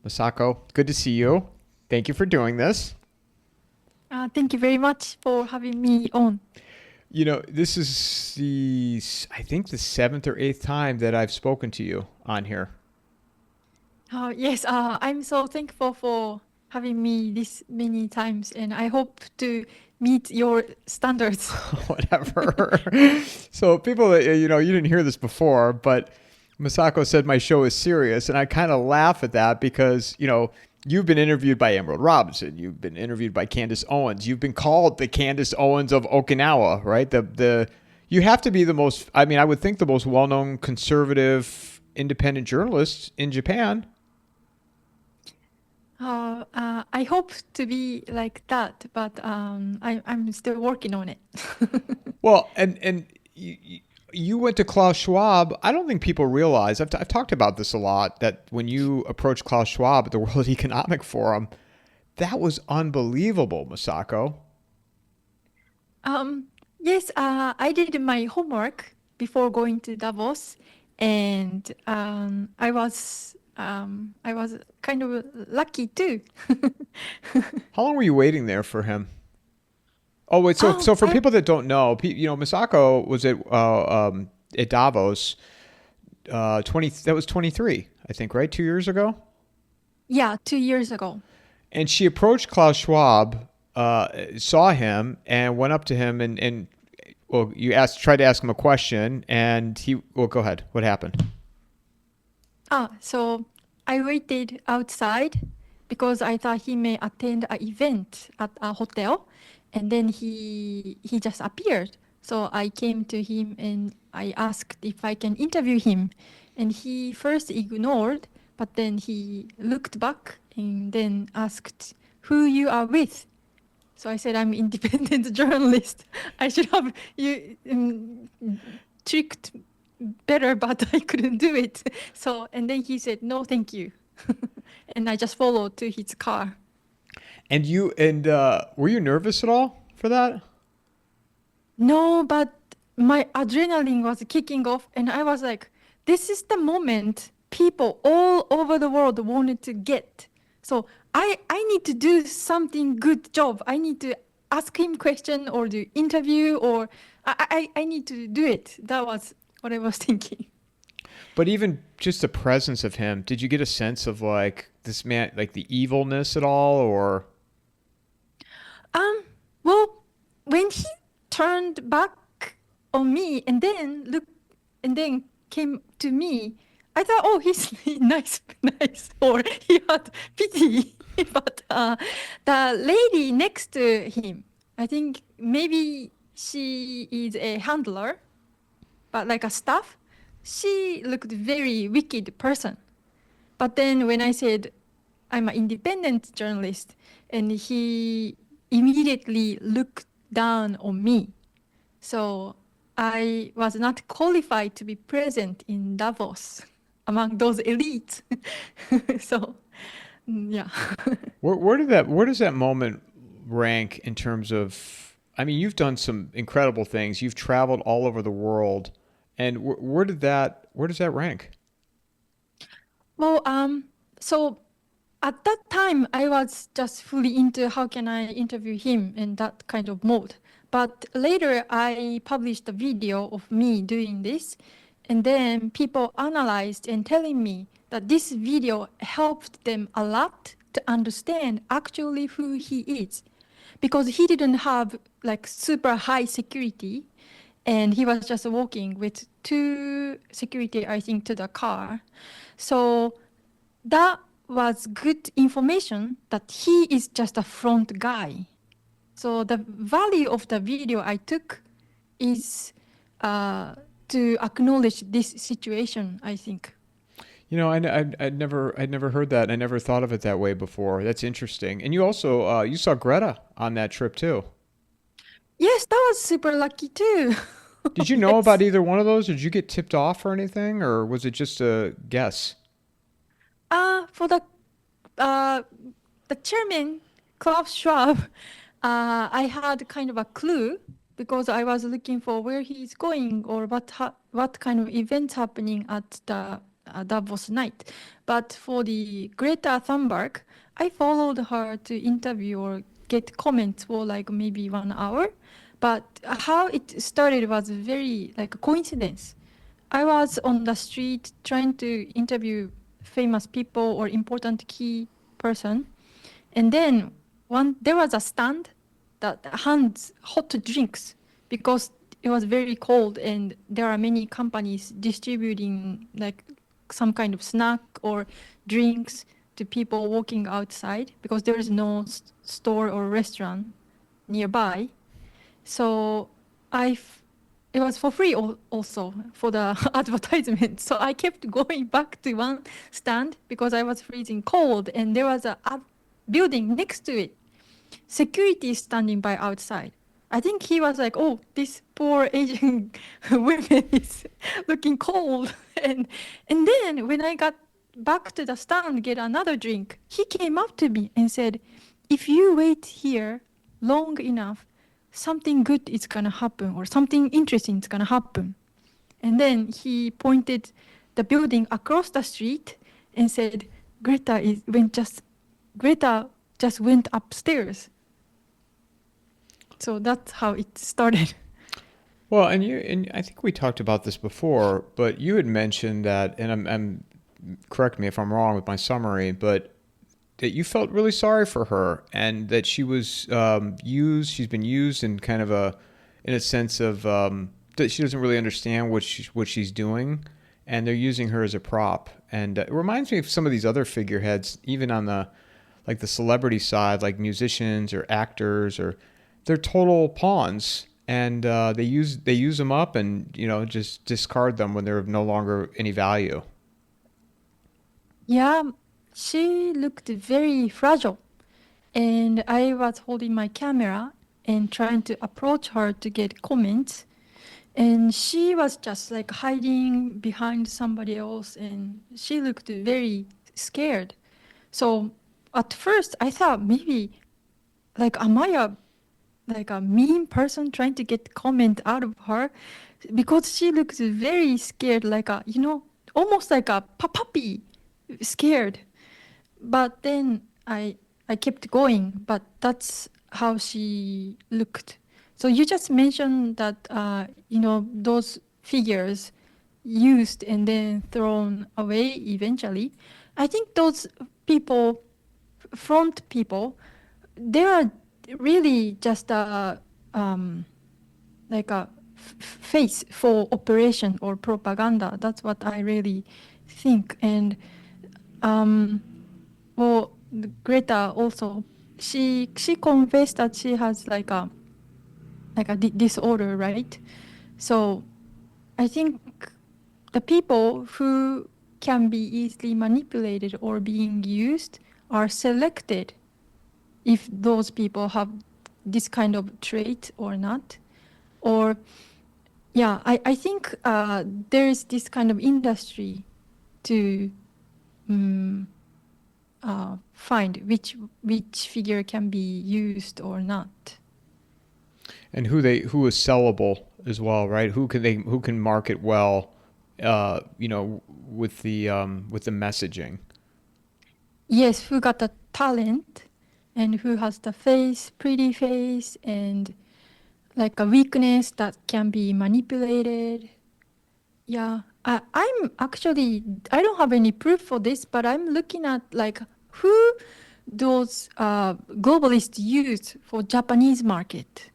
Masako, good to see you. Thank you for doing this. Thank you very much for having me on. You know, this is I think the seventh or eighth time that I've spoken to you on here. Yes, I'm so thankful for having me this many times, and I hope to meet your standards. Whatever. So people, you didn't hear this before, but Masako said my show is serious, and I kind of laugh at that because, you've been interviewed by Emerald Robinson. You've been interviewed by Candace Owens. You've been called the Candace Owens of Okinawa, right? You have to be I would think the most well-known conservative independent journalist in Japan. I hope to be like that, but I'm still working on it. Well, and you went to Klaus Schwab. I don't think people realize, I've talked about this a lot, that when you approached Klaus Schwab at the World Economic Forum, that was unbelievable, Masako. Yes, I did my homework before going to Davos, and I was kind of lucky too. How long were you waiting there for him? Oh, wait. So for people that don't know, Masako was at Davos. That was 23, I think, right? 2 years ago. Yeah, 2 years ago. And she approached Klaus Schwab, saw him, and went up to him and tried to ask him a question, and go ahead. What happened? So I waited outside because I thought he may attend an event at a hotel. And then he just appeared. So I came to him and I asked if I can interview him. And he first ignored, but then he looked back and then asked who you are with. So I said, I'm an independent journalist. I should have tricked better, but I couldn't do it. And then he said, no, thank you. And I just followed to his car. And were you nervous at all for that? No, but my adrenaline was kicking off, and I was like, this is the moment people all over the world wanted to get. So I need to do something good job. I need to ask him question or do interview, or I need to do it. That was what I was thinking. But even just the presence of him, did you get a sense of like this man, like the evilness at all, or? Well, when he turned back on me and then came to me, I thought, oh, he's nice, or he had pity. But the lady next to him, I think maybe she is a handler, but like a staff, she looked very wicked person. But then when I said I'm an independent journalist, and he immediately looked down on me. So I was not qualified to be present in Davos among those elites. So, yeah. Where does that moment rank in terms of, you've done some incredible things. You've traveled all over the world. And where does that rank? Well, so at that time, I was just fully into how can I interview him in that kind of mode. But later, I published a video of me doing this. And then people analyzed and telling me that this video helped them a lot to understand actually who he is. Because he didn't have like super high security. And he was just walking with 2 security, I think, to the car. So that was good information that he is just a front guy. So the value of the video I took is to acknowledge this situation, I think. I'd never heard that. I never thought of it that way before. That's interesting. And you also you saw Greta on that trip too. Yes, that was super lucky too. Did you know about either one of those? Did you get tipped off or anything, or was it just a guess? For the chairman, Klaus Schwab, I had kind of a clue because I was looking for where he's going or what kind of events happening at the Davos night. But for the Greta Thunberg, I followed her to interview or get comments for like maybe 1 hour. But how it started was very like a coincidence. I was on the street trying to interview famous people or important key person, and then there was a stand that hands hot drinks because it was very cold and there are many companies distributing like some kind of snack or drinks to people walking outside because there is no store or restaurant nearby. So it was for free also for the advertisement. So I kept going back to one stand because I was freezing cold, and there was a building next to it. Security is standing by outside. I think he was like, "Oh, this poor Asian woman is looking cold." And then when I got back to the stand to get another drink, he came up to me and said, "If you wait here long enough, something good is gonna happen or something interesting is gonna happen." And then he pointed the building across the street and said, Greta just went upstairs." So that's how it started. Well, and I think we talked about this before, but you had mentioned that, and I'm correct me if I'm wrong with my summary, but that you felt really sorry for her and that she was used. She's been used in kind of in a sense of that she doesn't really understand what she's doing, and they're using her as a prop. And it reminds me of some of these other figureheads, even on the celebrity side, like musicians or actors, or they're total pawns, and they use them up and just discard them when they're of no longer any value. Yeah, she looked very fragile. And I was holding my camera and trying to approach her to get comments. And she was just like hiding behind somebody else, and she looked very scared. So at first I thought maybe like am I a mean person trying to get comment out of her, because she looks very scared, like almost like a puppy, scared. But then I kept going, but that's how she looked. So you just mentioned that those figures used and then thrown away eventually. I think those people, front people, they are really just like a face for operation or propaganda. That's what I really think. And well, Greta also, she confessed that she has like a disorder, right? So I think the people who can be easily manipulated or being used are selected if those people have this kind of trait or not. Or yeah, I think there is this kind of industry to find which figure can be used or not. And who is sellable as well, right? Who can market well, with the messaging. Yes, who got the talent and who has the pretty face, and like a weakness that can be manipulated. Yeah, I don't have any proof for this, but I'm looking at like who those globalists use for Japanese market.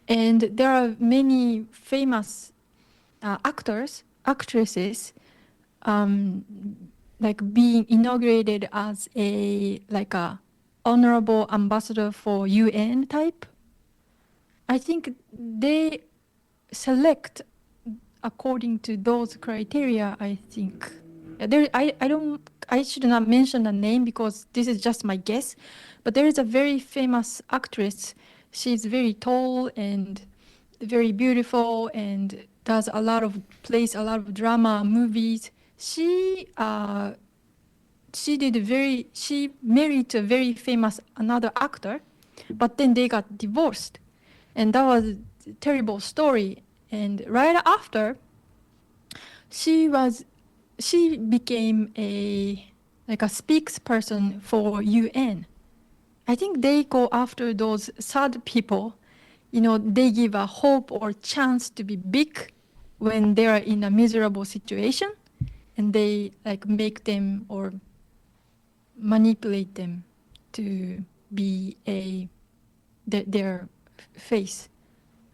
And there are many famous actresses, like being inaugurated as a honorable ambassador for UN type. I think they select according to those criteria. I think I should not mention the name because this is just my guess, but there is a very famous actress. She's very tall and very beautiful and plays a lot of drama movies. She married to a very famous another actor, but then they got divorced, and that was a terrible story. And right after, she she became a spokesperson for UN. I think they go after those sad people. They give a hope or chance to be big when they are in a miserable situation, and they make them or manipulate them to be their face.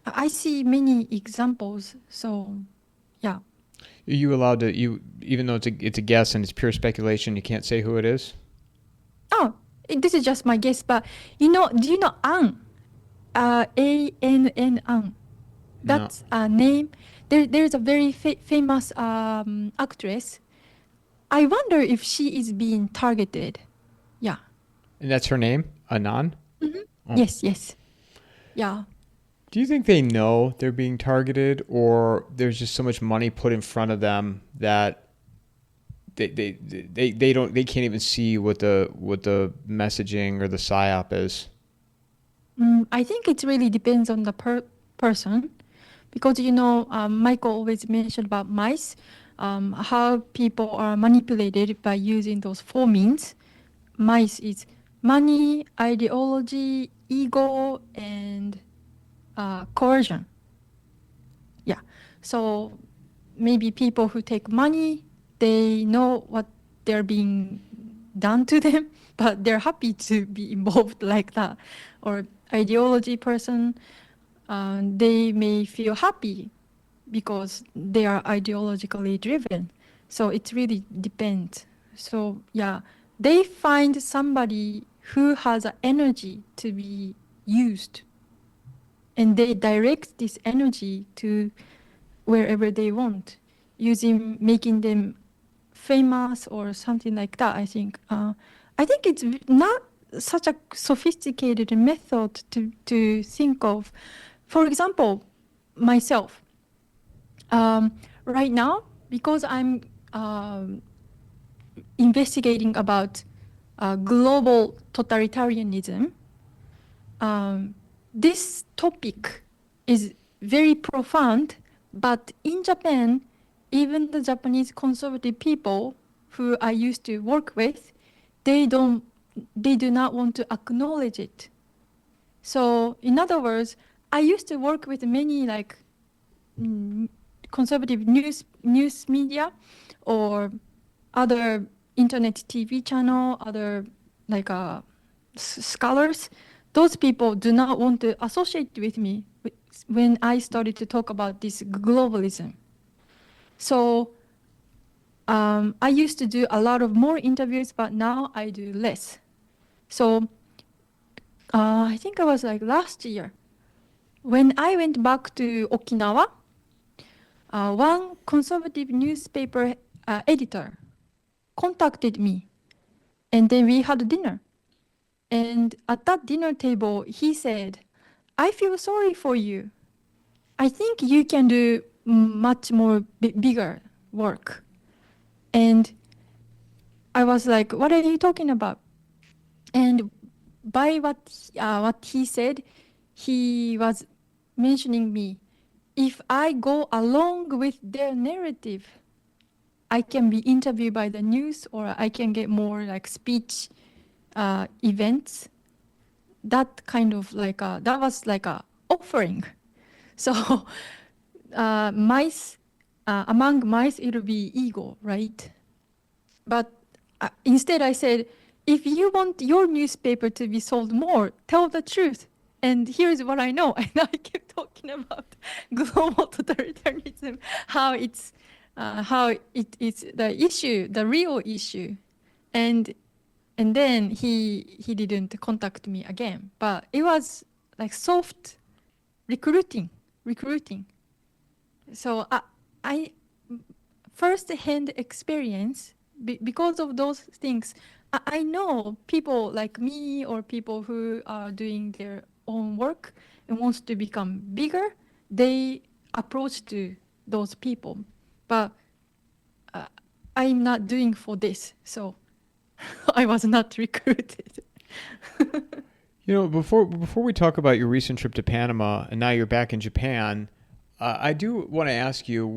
I see many examples. So, yeah. Are you allowed to, even though it's a guess and it's pure speculation, you can't say who it is? Oh, this is just my guess, but do you know Ann? Ann. No. That's a name. There's a very famous actress. I wonder if she is being targeted. Yeah. And that's her name? Anan? Mm-hmm. Oh. Yes. Yeah. Do you think they know they're being targeted, or there's just so much money put in front of them that they can't even see what the messaging or the psyop is? I think it really depends on the person, because Michael always mentioned about mice, how people are manipulated by using those four means. Mice is money, ideology, ego, and coercion. Yeah. So maybe people who take money, they know what they're being done to them, but they're happy to be involved like that. Or ideology person, they may feel happy because they are ideologically driven. So it really depends. So yeah, they find somebody who has an energy to be used, and they direct this energy to wherever they want, making them famous or something like that. I think it's not such a sophisticated method to think of. For example, myself, right now, because I'm investigating about global totalitarianism, this topic is very profound, but in Japan, even the Japanese conservative people who I used to work with, they do not want to acknowledge it. So in other words, I used to work with many conservative news media or other internet TV channel, other scholars. Those people do not want to associate with me when I started to talk about this globalism. So I used to do a lot of more interviews, but now I do less. So I think it was last year when I went back to Okinawa. One conservative newspaper editor contacted me, and then we had dinner. And at that dinner table, he said, "I feel sorry for you. I think you can do much more bigger work." And I was like, "What are you talking about?" And by what he said, he was mentioning me. If I go along with their narrative, I can be interviewed by the news, or I can get more speech events. That kind of that was like a offering. So mice, among mice, it'll be ego, right? But instead I said, if you want your newspaper to be sold more, tell the truth. And here's what I know. And I kept talking about global totalitarianism, how it is the issue, the real issue. And then he didn't contact me again. But it was soft recruiting. So I first-hand experience, because of those things, I know people like me or people who are doing their own work and wants to become bigger, they approach to those people. But I'm not doing for this, so I was not recruited. Before we talk about your recent trip to Panama and now you're back in Japan, I do want to ask you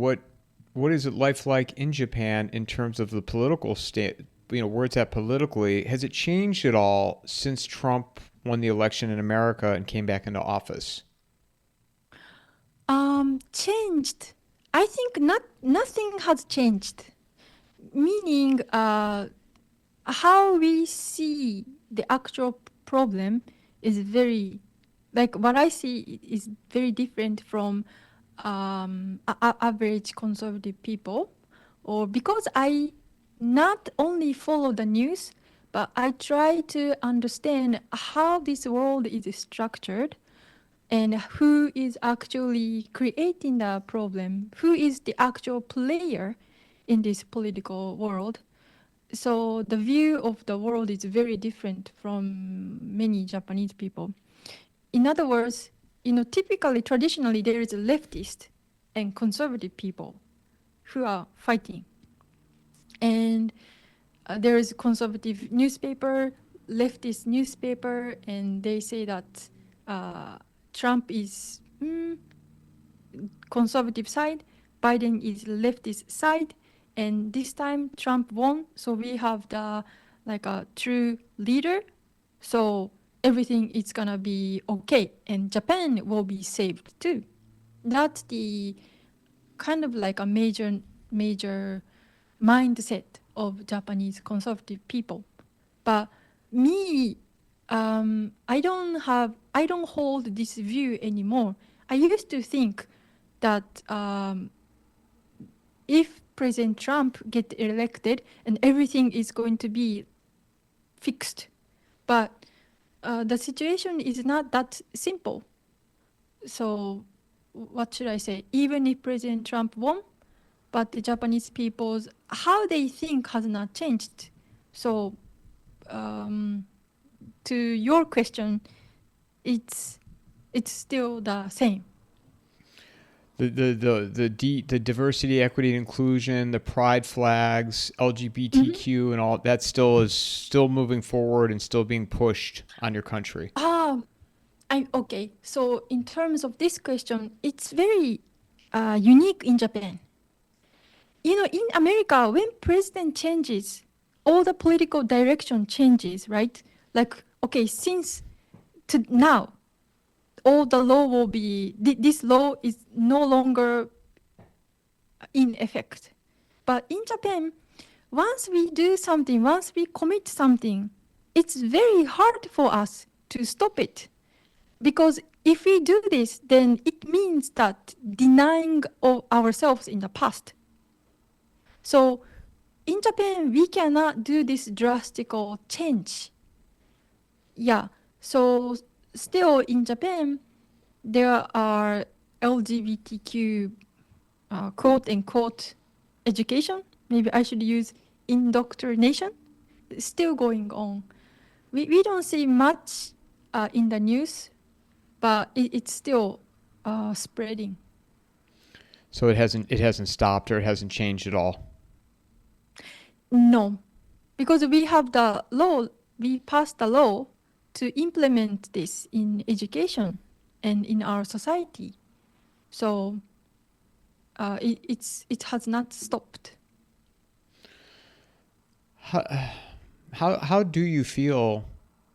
what is it life like in Japan in terms of the political state? Where it's at politically. Has it changed at all since Trump won the election in America and came back into office? Changed. I think nothing has changed. Meaning, how we see the actual problem is very, like what I see is very different from average conservative people. Or because I not only follow the news, but I try to understand how this world is structured and who is actually creating the problem, who is the actual player in this political world. So the view of the world is very different from many Japanese people. In other words, typically, traditionally, there is a leftist and conservative people who are fighting. And there is a conservative newspaper, leftist newspaper, and they say that Trump is conservative side, Biden is leftist side, and this time Trump won, so we have the like a true leader, so everything is gonna be okay, and Japan will be saved too. That's the kind of like a major mindset of Japanese conservative people. But me, I don't hold this view anymore. I used to think that if President Trump get elected and everything is going to be fixed, but the situation is not that simple. So what should I say? Even if President Trump won, but the Japanese people's how they think has not changed. So to your question, it's still the same. The diversity, equity, and inclusion, the pride flags, LGBTQ, and all that still moving forward and still being pushed on your country. Okay. So in terms of this question, it's very unique in Japan. In America, when president changes, all the political direction changes, right? Like, okay, since to now, all the law will be, this law is no longer in effect. But in Japan, once we do something, once we commit something, it's very hard for us to stop it. Because if we do this, then it means that denying of ourselves in the past. So in Japan, we cannot do this drastic change. Yeah. So still in Japan, there are LGBTQ quote unquote education. Maybe I should use indoctrination. Still going on. We don't see much in the news, but it's still spreading. So it hasn't stopped or it hasn't changed at all. No, because we have the law, we passed the law to implement this in education and in our society. So it has not stopped. How do you feel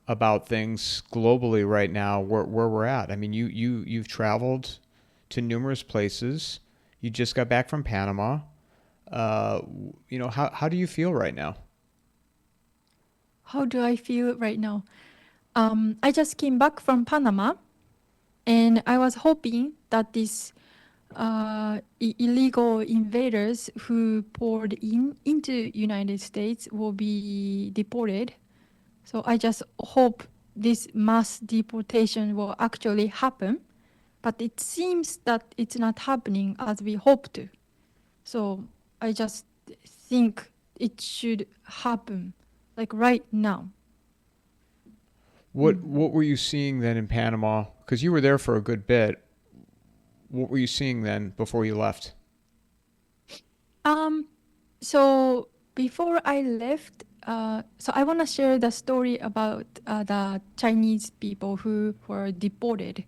about things globally right now where we're at? I mean, you've traveled to numerous places. You just got back from Panama. How do you feel right now? How do I feel right now? I just came back from Panama, and I was hoping that these illegal invaders who poured into United States will be deported. So I just hope this mass deportation will actually happen, but it seems that it's not happening as we hope to. So I just think it should happen, like right now. What were you seeing then in Panama? Because you were there for a good bit. What were you seeing then before you left? So before I left, so I want to share the story about the Chinese people who were deported.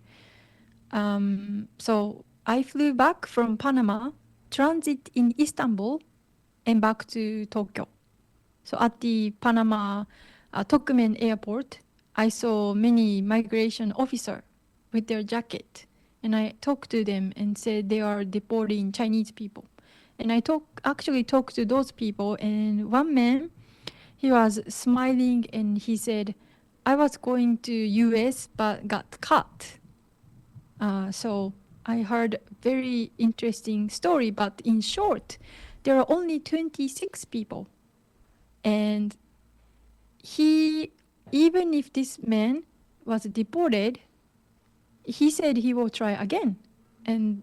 So I flew back from Panama transit in Istanbul and back to Tokyo. So at the Panama Tokumen airport, I saw many migration officers with their jacket. And I talked to them and said they are deporting Chinese people. And I actually talked to those people, and one man, he was smiling and he said, I was going to US but got caught. So I heard very interesting story, but in short, there are only 26 people. And even if this man was deported, he said he will try again. And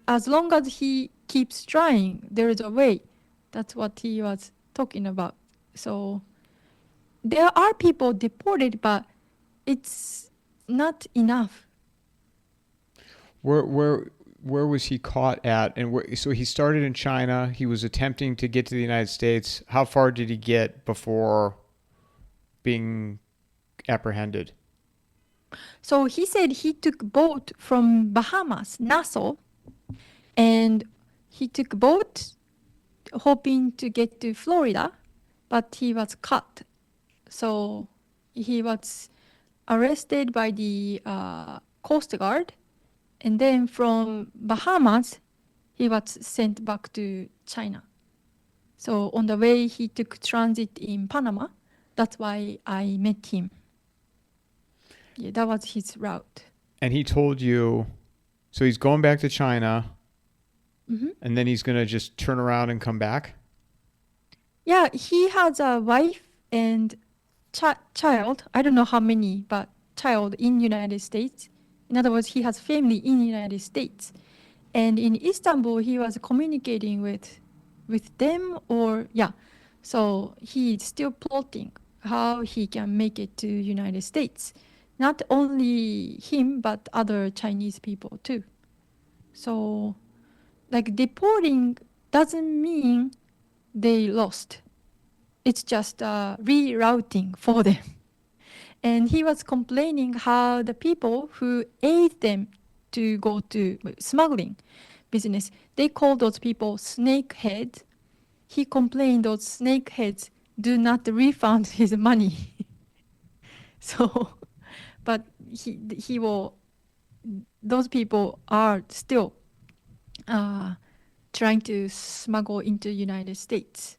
as long as he keeps trying, there is a way. That's what he was talking about. So there are people deported, but it's not enough. Where was he caught at? And so he started in China. He was attempting to get to the United States. How far did he get before being apprehended? So he said he took boat from Bahamas, Nassau, and he took boat hoping to get to Florida, but he was caught. So he was arrested by the Coast Guard, and then from Bahamas, he was sent back to China. So on the way, he took transit in Panama. That's why I met him. Yeah, that was his route. And he told you, so he's going back to China, Mm-hmm. and then he's going to just turn around and come back? Yeah, he has a wife and child. I don't know how many, but child in United States. In other words, he has family in United States. And in Istanbul, he was communicating with them, or yeah. So he's still plotting how he can make it to United States. Not only him, but other Chinese people too. So like deporting doesn't mean they lost. It's just rerouting for them. And he was complaining how the people who aid them to go to smuggling business, they call those people snakeheads. He complained those snakeheads do not refund his money. So, but he will, those people are still trying to smuggle into United States.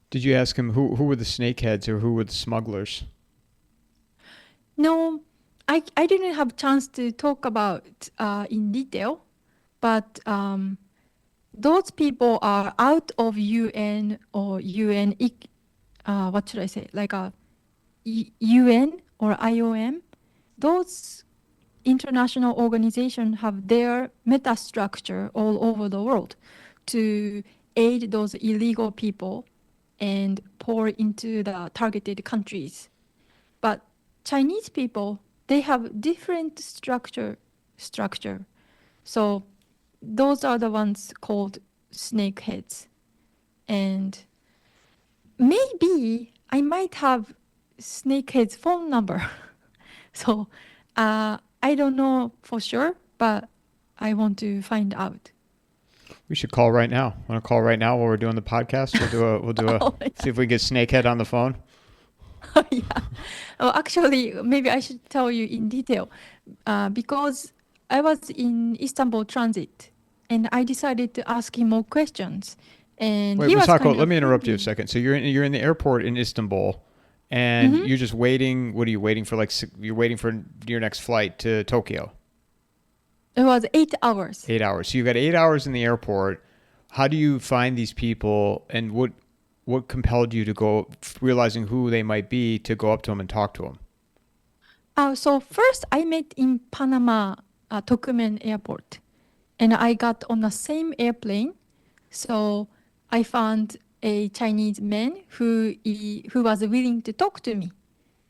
Did you ask him who were the snakeheads or who were the smugglers? No, I didn't have chance to talk about in detail, but those people are out of UN or UN, what should I say, like a UN or IOM. Those international organizations have their meta structure all over the world to aid those illegal people and pour into the targeted countries. But Chinese people, they have different structure. So those are the ones called snakeheads. And maybe I might have snakehead's phone number. So I don't know for sure, but I want to find out. We should call right now. Want to call right now while we're doing the podcast? We'll do a Oh, yeah. see if we get Snakehead on the phone. Yeah. Well, actually, maybe I should tell you in detail because I was in Istanbul transit and I decided to ask him more questions. And Wait, he was Masako, kind let of me interrupt you a friendly. second. So you're in the airport in Istanbul, and Mhm. you're just waiting. What are you waiting for? You're waiting for your next flight to Tokyo. It was 8 hours. 8 hours. So you've got 8 hours in the airport. How do you find these people, and what compelled you to go, realizing who they might be, to go up to them and talk to them? So first I met in Panama Tokumen airport and I got on the same airplane. So I found a Chinese man who was willing to talk to me.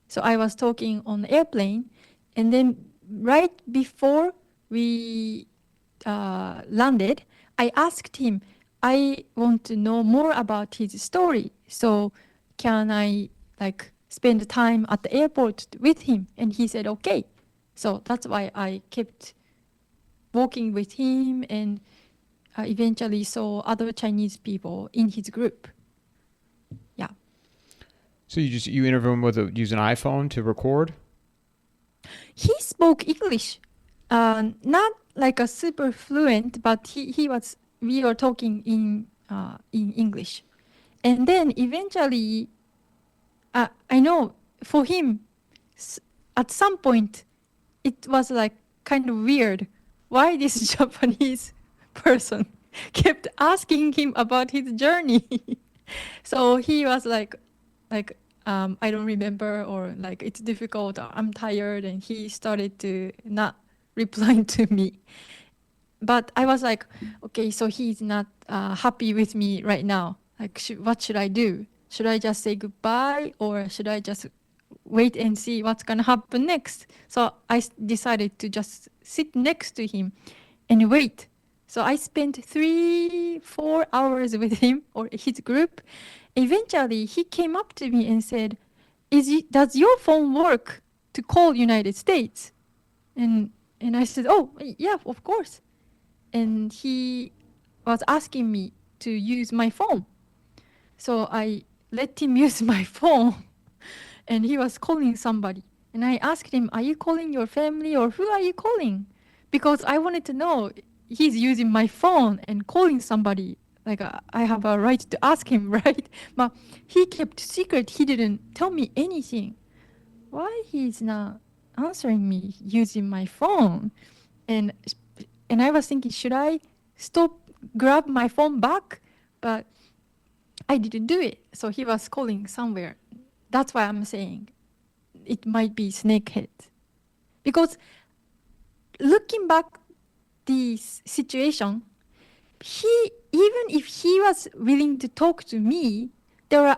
So I was talking on the airplane, and then right before we landed, I asked him, I want to know more about his story. So can I spend time at the airport with him? And he said, okay. So that's why I kept walking with him and eventually saw other Chinese people in his group. Yeah. So you interview him use an iPhone to record? He spoke English, not like a super fluent, but we were talking in English. And then eventually, I know for him, at some point, it was like kind of weird why this Japanese person kept asking him about his journey. So he was like, I don't remember, or like it's difficult, or I'm tired, and he started to not replying to me. But I was like, okay, so he's not happy with me right now. Like, what should I do? Should I just say goodbye, or should I just wait and see what's gonna happen next? So I decided to just sit next to him and wait. So I spent 3-4 hours with him or his group. Eventually, he came up to me and said, does your phone work to call United States? And I said, oh, yeah, of course. And he was asking me to use my phone. So I let him use my phone. And he was calling somebody. And I asked him, are you calling your family, or who are you calling? Because I wanted to know, he's using my phone and calling somebody. Like, I have a right to ask him, right? But he kept secret. He didn't tell me anything. Why he's not answering me using my phone? And I was thinking, should I grab my phone back? But I didn't do it. So he was calling somewhere. That's why I'm saying it might be snakehead. Because looking back this situation, even if he was willing to talk to me, there are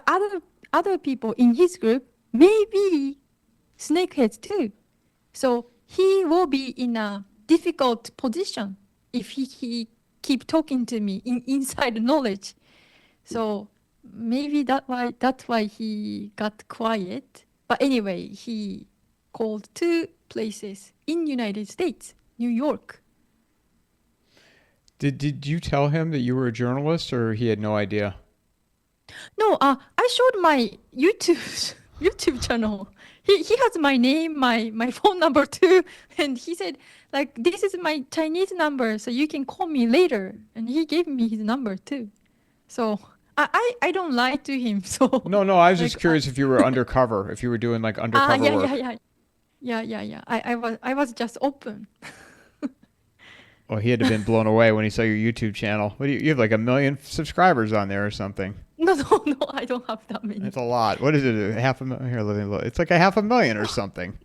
other people in his group, maybe snakeheads too. So he will be in a difficult position if he keep talking to me inside knowledge. So maybe that's why he got quiet. But anyway, he called 2 places in United States, New York. Did you tell him that you were a journalist, or he had no idea? No, I showed my YouTube channel. He has my name, my phone number too, and he said, like, this is my Chinese number, so you can call me later. And he gave me his number too. So I don't lie to him. So No, I was like, just curious if you were undercover, if you were doing like undercover work. Yeah. I was just open. Well, he had to have been blown away when he saw your YouTube channel. What do you have like 1 million subscribers on there or something? No, I don't have that many. That's a lot. What is it? 500,000? Here, let me look. It's like 500,000 or something.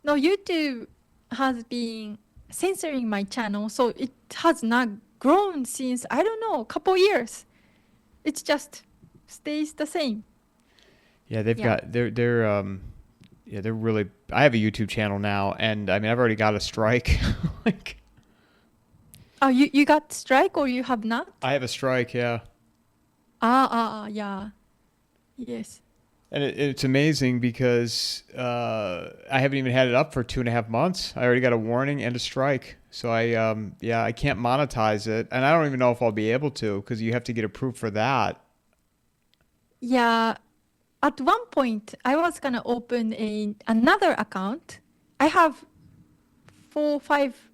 No, YouTube has been censoring my channel, so it has not grown since, I don't know, a couple years. It just stays the same. Yeah, they're really. I have a YouTube channel now, and I mean, I've already got a strike. Like, oh, you got strike, or you have not? I have a strike, yeah. Yeah. Yes. And it's amazing because I haven't even had it up for 2.5 months. I already got a warning and a strike. So I can't monetize it, and I don't even know if I'll be able to, because you have to get approved for that. Yeah. At one point, I was gonna open another account. I have 4, 5,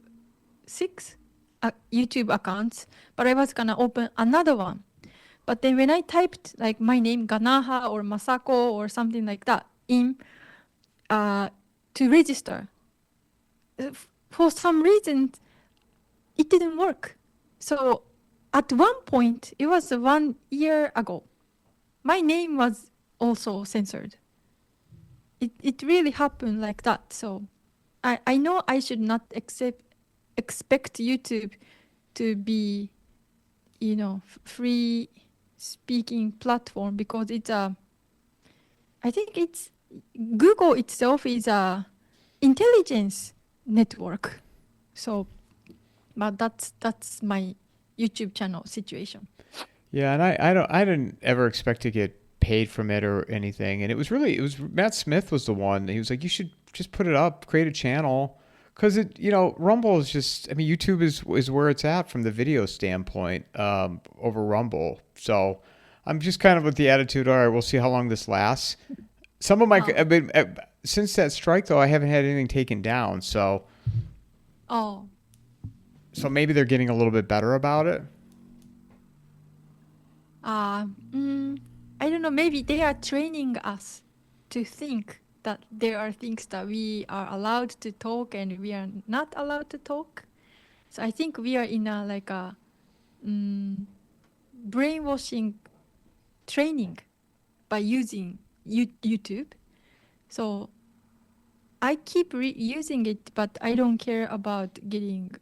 6 YouTube accounts, but I was gonna open another one. But then when I typed like my name, Ganaha or Masako or something like that in to register, for some reason it didn't work. So at one point, it was 1 year ago, my name was also censored. It really happened like that. So I know I should not expect YouTube to be, free speaking platform, because I think Google itself is a intelligence network. So, but that's my YouTube channel situation. Yeah, and I didn't ever expect to get paid from it or anything. And it was Matt Smith was the one. He was like, you should just put it up, create a channel, Because Rumble is just, I mean, YouTube is where it's at from the video standpoint, over Rumble. So I'm just kind of with the attitude, all right, we'll see how long this lasts. Some of my, Oh. I've been, since that strike though, I haven't had anything taken down. So Oh. maybe they're getting a little bit better about it. I don't know. Maybe they are training us to think that there are things that we are allowed to talk and we are not allowed to talk. So I think we are in a like a brainwashing training by using YouTube. So I keep using it, but I don't care about getting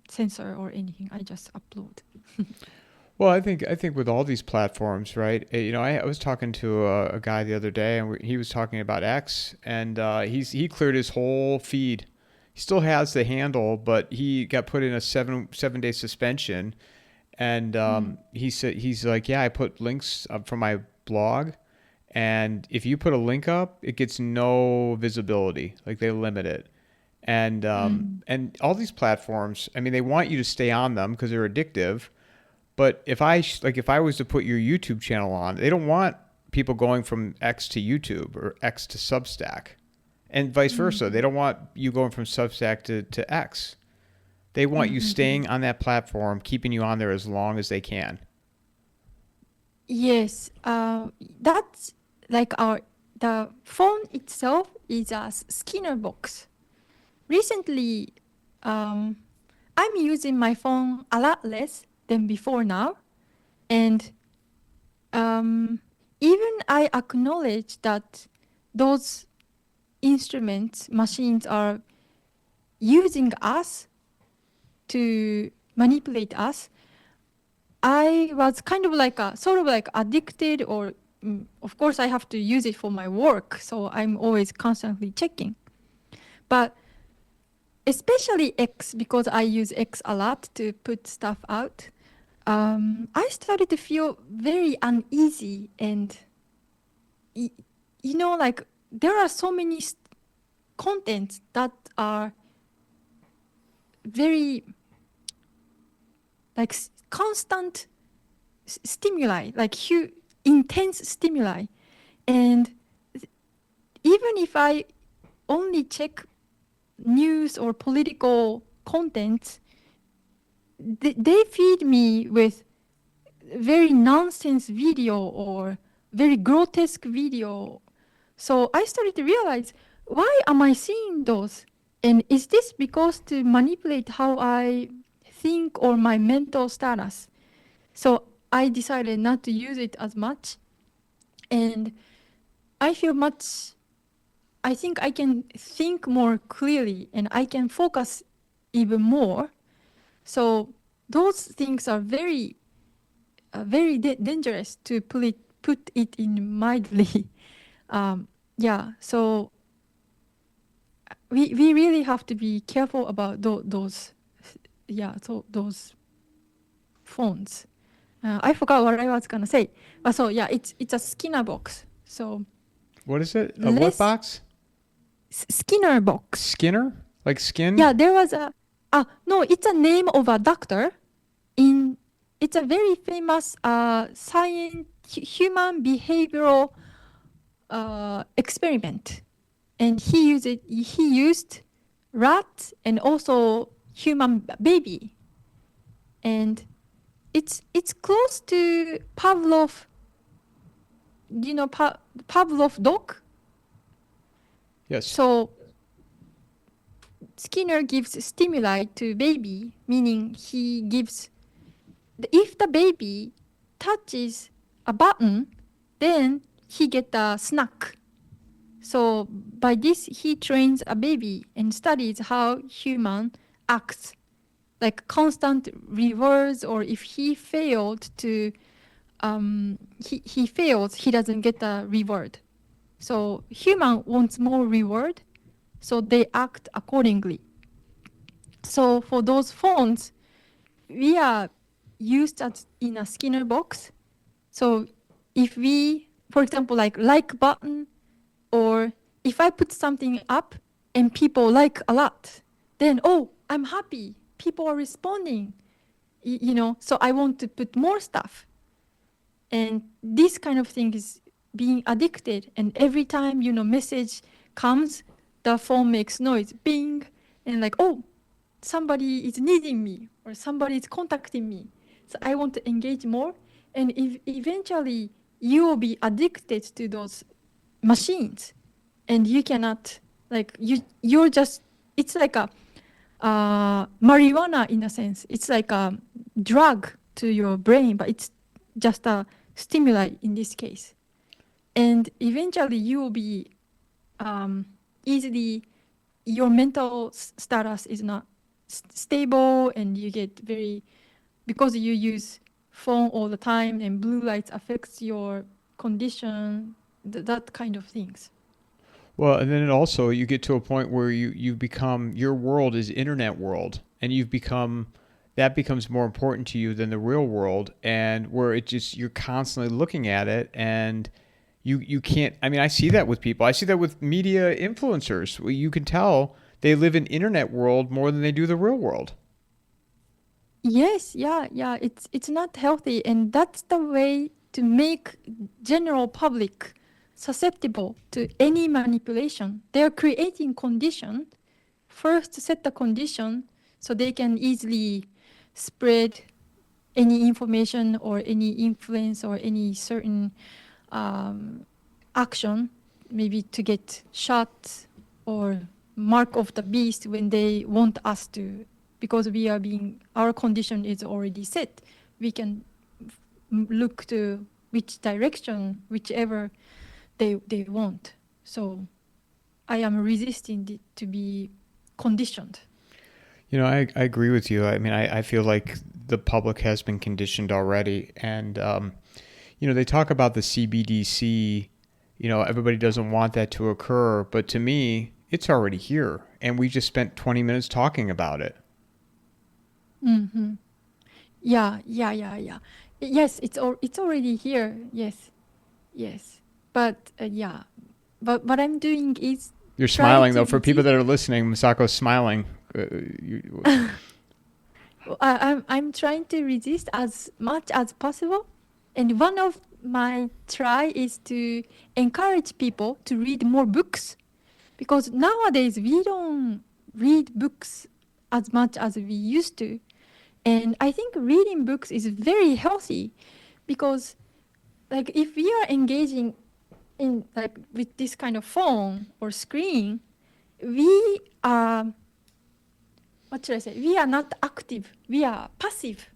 censored or anything. I just upload. Well, I think with all these platforms, right? I was talking to a guy the other day, and he was talking about X, and he cleared his whole feed. He still has the handle, but he got put in a 7-day suspension, and he said he's like, yeah, I put links up from my blog, and if you put a link up, it gets no visibility. Like they limit it. And all these platforms, I mean, they want you to stay on them because they're addictive. But if I was to put your YouTube channel on, they don't want people going from X to YouTube or X to Substack, and vice versa. They don't want you going from Substack to X. They want you staying on that platform, keeping you on there as long as they can. Yes, that's like the phone itself is a Skinner box. Recently, I'm using my phone a lot less than before now, and even I acknowledge that those machines are using us to manipulate us. I was kind of like sort of like addicted, or of course I have to use it for my work, so I'm always constantly checking. But especially X, because I use X a lot to put stuff out, I started to feel very uneasy, and like there are so many contents that are very like constant stimuli, like intense stimuli, and even if I only check news or political content, they feed me with very nonsense video or very grotesque video. So I started to realize, why am I seeing those? And is this because to manipulate how I think or my mental status? So I decided not to use it as much. And I think I can think more clearly and I can focus even more. So those things are very, very dangerous, to put it in mildly. So we really have to be careful about those phones. I forgot what I was gonna say. So yeah, it's a Skinner box. So What is it? What box? Skinner box. Skinner? Like skin? Yeah, there was no, it's a name of a doctor. It's a very famous human behavioral experiment, and he used rat and also human baby, and it's close to Pavlov. Pavlov dog? Yes. So Skinner gives stimuli to baby, meaning he gives, if the baby touches a button, then he get a snack. So by this, he trains a baby and studies how human acts, like constant rewards, or if he failed to, he fails, he doesn't get a reward. So human wants more reward, so they act accordingly. So for those phones, we are used as in a Skinner box. So if we, for example, like button, or if I put something up and people like a lot, then, oh, I'm happy. People are responding, so I want to put more stuff. And this kind of thing is being addicted. And every time, message comes, the phone makes noise, bing, and like, oh, somebody is needing me or somebody is contacting me. So I want to engage more. And eventually you will be addicted to those machines, and you cannot, like, you're just, it's like a marijuana in a sense. It's like a drug to your brain, but it's just a stimuli in this case. And eventually you will be easily, your mental status is not stable, and you get very, because you use phone all the time and blue lights affects your condition, that kind of things. Well, and then also you get to a point where you become, your world is internet world, and that becomes more important to you than the real world, and where it just, you're constantly looking at it, and you can't, I mean, I see that with people. I see that with media influencers. You can tell they live in internet world more than they do the real world. Yes, yeah, it's not healthy, and that's the way to make general public susceptible to any manipulation. They're creating condition, first set the condition so they can easily spread any information or any influence or any certain action, maybe to get shot or mark of the beast when they want us to, because our condition is already set. We can look to which direction, whichever they want. So I am resisting to be conditioned. I agree with you. I mean, I feel like the public has been conditioned already. And, they talk about the CBDC, everybody doesn't want that to occur. But to me, it's already here. And we just spent 20 minutes talking about it. Mm-hmm. Yeah. Yes, it's already here. Yes. But yeah. But what I'm doing is... You're smiling, though. For people that are listening, Masako's smiling. I'm trying to resist as much as possible. And one of my try is to encourage people to read more books. Because nowadays, we don't read books as much as we used to. And I think reading books is very healthy. Because, like, if we are engaging in, like, with this kind of phone or screen, we are, what should I say? We are not active. We are passive.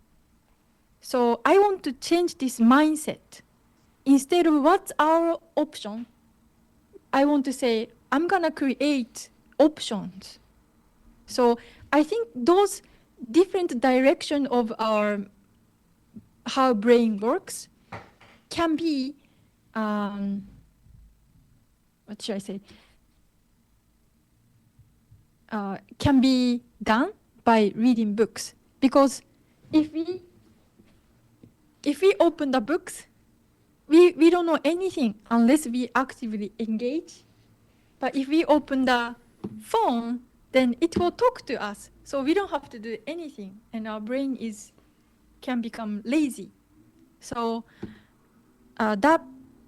So I want to change this mindset. Instead of what's our option, I want to say, I'm going to create options. So I think those different direction of how brain works can be, what should I say? Can be done by reading books. Because if we open the books, we don't know anything unless we actively engage. But if we open the phone, then it will talk to us. So we don't have to do anything, and our brain can become lazy. So that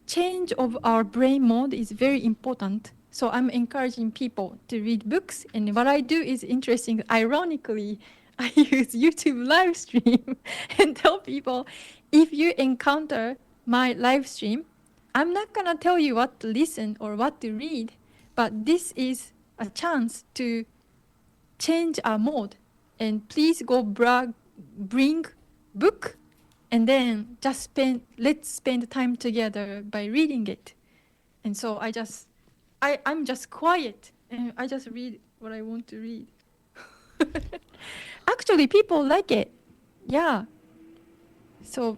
change of our brain mode is very important. So I'm encouraging people to read books, and what I do is interesting. Ironically, I use YouTube live stream and tell people, if you encounter my live stream, I'm not gonna tell you what to listen or what to read, but this is a chance to change our mode. And please go bring book, and then let's spend time together by reading it. And so I'm just quiet, and I just read what I want to read. Actually, people like it. Yeah. So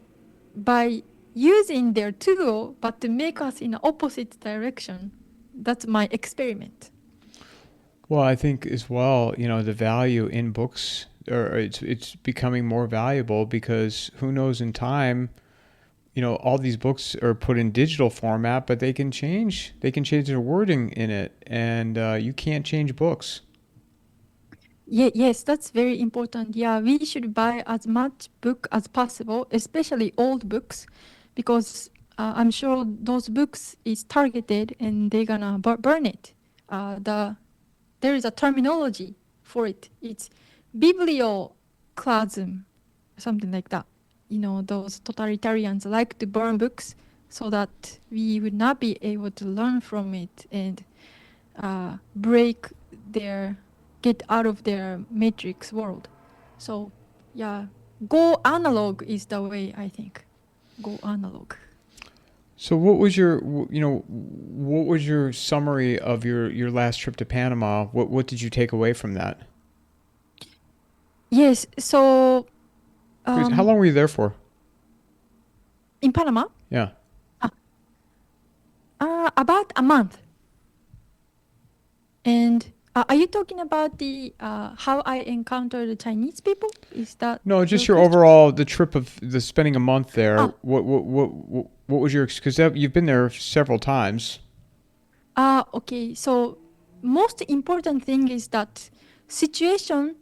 by using their tool, but to make us in the opposite direction, that's my experiment. Well, I think as well, the value in books, or it's becoming more valuable, because who knows, in time, all these books are put in digital format, but they can change their wording in it, and you can't change books. Yes, that's very important. Yeah, we should buy as much book as possible, especially old books, because I'm sure those books is targeted and they're gonna burn it. There is a terminology for it. It's biblioclasm, something like that. Those totalitarians like to burn books so that we would not be able to learn from it and break get out of their matrix world. So yeah, go analog is the way, I think. Go analog. So what was your summary of your last trip to Panama? What did you take away from that? Yes, so How long were you there for? in Panama, Yeah. about a month. And are you talking about the how I encountered the Chinese people? Is that No, just your question? overall the trip of the spending a month there. Ah. What was your because you've been there several times. Okay. So most important thing is that situation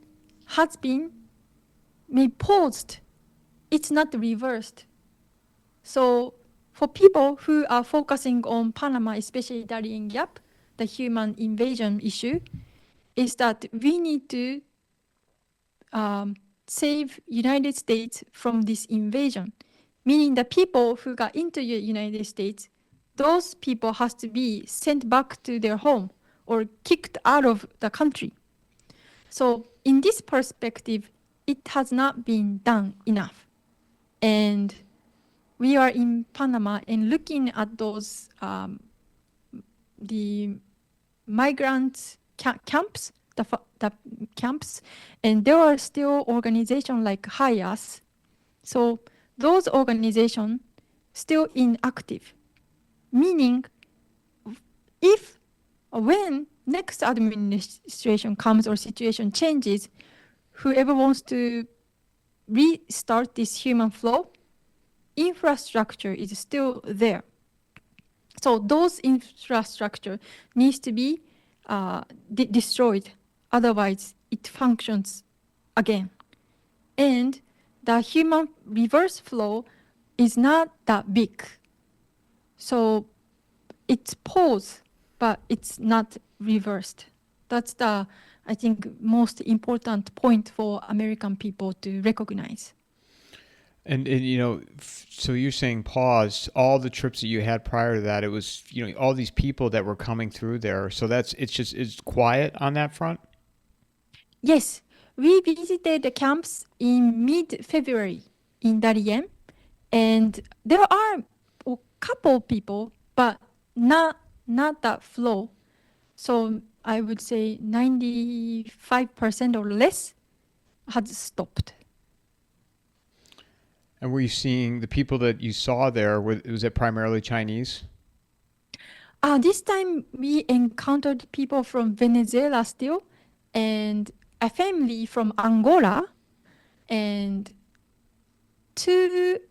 has been made paused. It's not reversed. So for people who are focusing on Panama, especially Darien Gap, the human invasion issue, is that we need to save United States from this invasion. Meaning the people who got into the United States, those people has to be sent back to their home or kicked out of the country. So in this perspective, it has not been done enough. And we are in Panama and looking at those the migrant camps, the camps, and there are still organizations like HIAS. So those organizations still inactive, meaning when next administration comes or situation changes, whoever wants to restart this human flow, infrastructure is still there. So those infrastructure needs to be destroyed. Otherwise, it functions again. And the human reverse flow is not that big. So it's paused, but it's not reversed. That's the, I think, most important point for American people to recognize. And so you're saying pause all the trips that you had prior to that. It was all these people that were coming through there. So it's quiet on that front. Yes, we visited the camps in mid-February in Darien, and there are a couple people, but not that flow. So I would say 95% or less had stopped. And were you seeing the people that you saw there? Was it primarily Chinese? This time we encountered people from Venezuela still, and a family from Angola, and two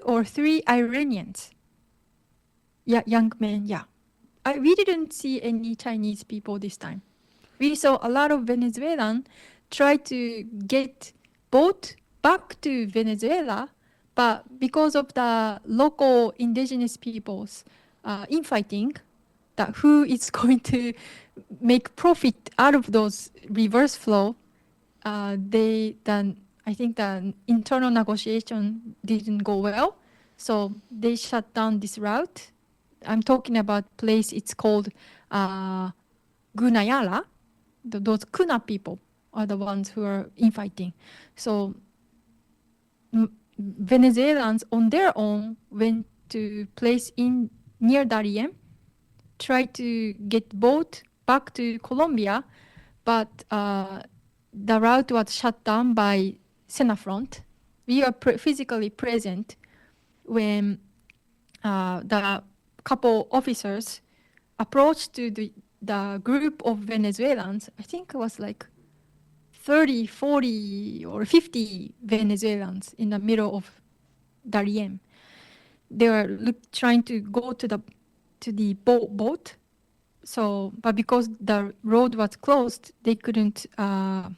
or three Iranians. Yeah, young men. Yeah, we didn't see any Chinese people this time. We saw a lot of Venezuelan try to get boat back to Venezuela, but because of the local indigenous peoples infighting, that who is going to make profit out of those reverse flow, I think the internal negotiation didn't go well, so they shut down this route. I'm talking about place. It's called Gunayala. Those Kuna people are the ones who are infighting. So Venezuelans on their own went to place in near Darien, tried to get boat back to Colombia, but the route was shut down by Senafront. We are physically present when the couple officers approached to the group of Venezuelans. I think it was like 30, 40, or 50 Venezuelans in the middle of Darien. They were trying to go to the boat. So, but because the road was closed, they couldn't go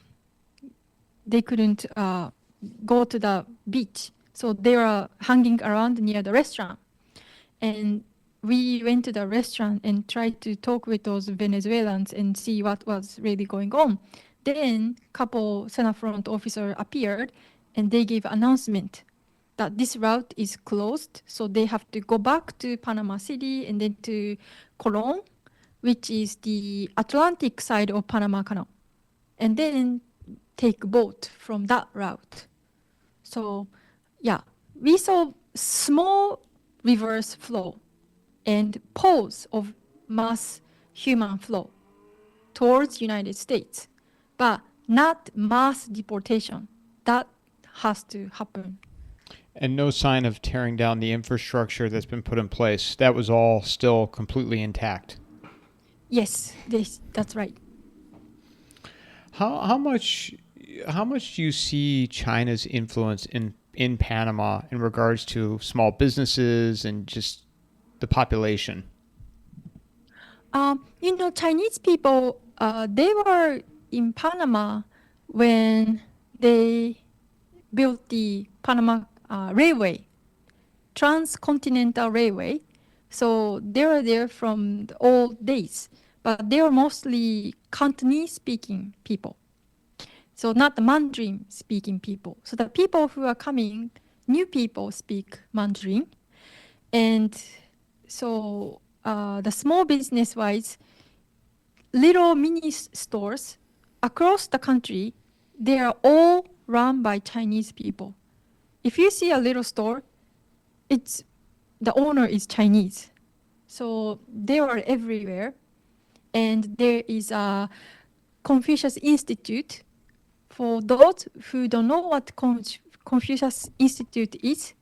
to the beach. So they were hanging around near the restaurant. And we went to the restaurant and tried to talk with those Venezuelans and see what was really going on. Then couple Senate front officer appeared and they gave announcement that this route is closed. So they have to go back to Panama City and then to Colón, which is the Atlantic side of Panama Canal. And then take boat from that route. So yeah, we saw small reverse flow and pause of mass human flow towards United States, but not mass deportation. That has to happen. And no sign of tearing down the infrastructure that's been put in place. That was all still completely intact. Yes, that's right. How much do you see China's influence in Panama in regards to small businesses and just the population? Chinese people, they were in Panama when they built the Panama Railway, Transcontinental Railway. So they were there from the old days, but they were mostly Cantonese-speaking people. So not the Mandarin-speaking people. So the people who are coming, new people speak Mandarin. And so the small business-wise, little mini stores across the country, they are all run by Chinese people. If you see a little store, the owner is Chinese. So they are everywhere. And there is a Confucius Institute. For those who don't know what Confucius Institute is,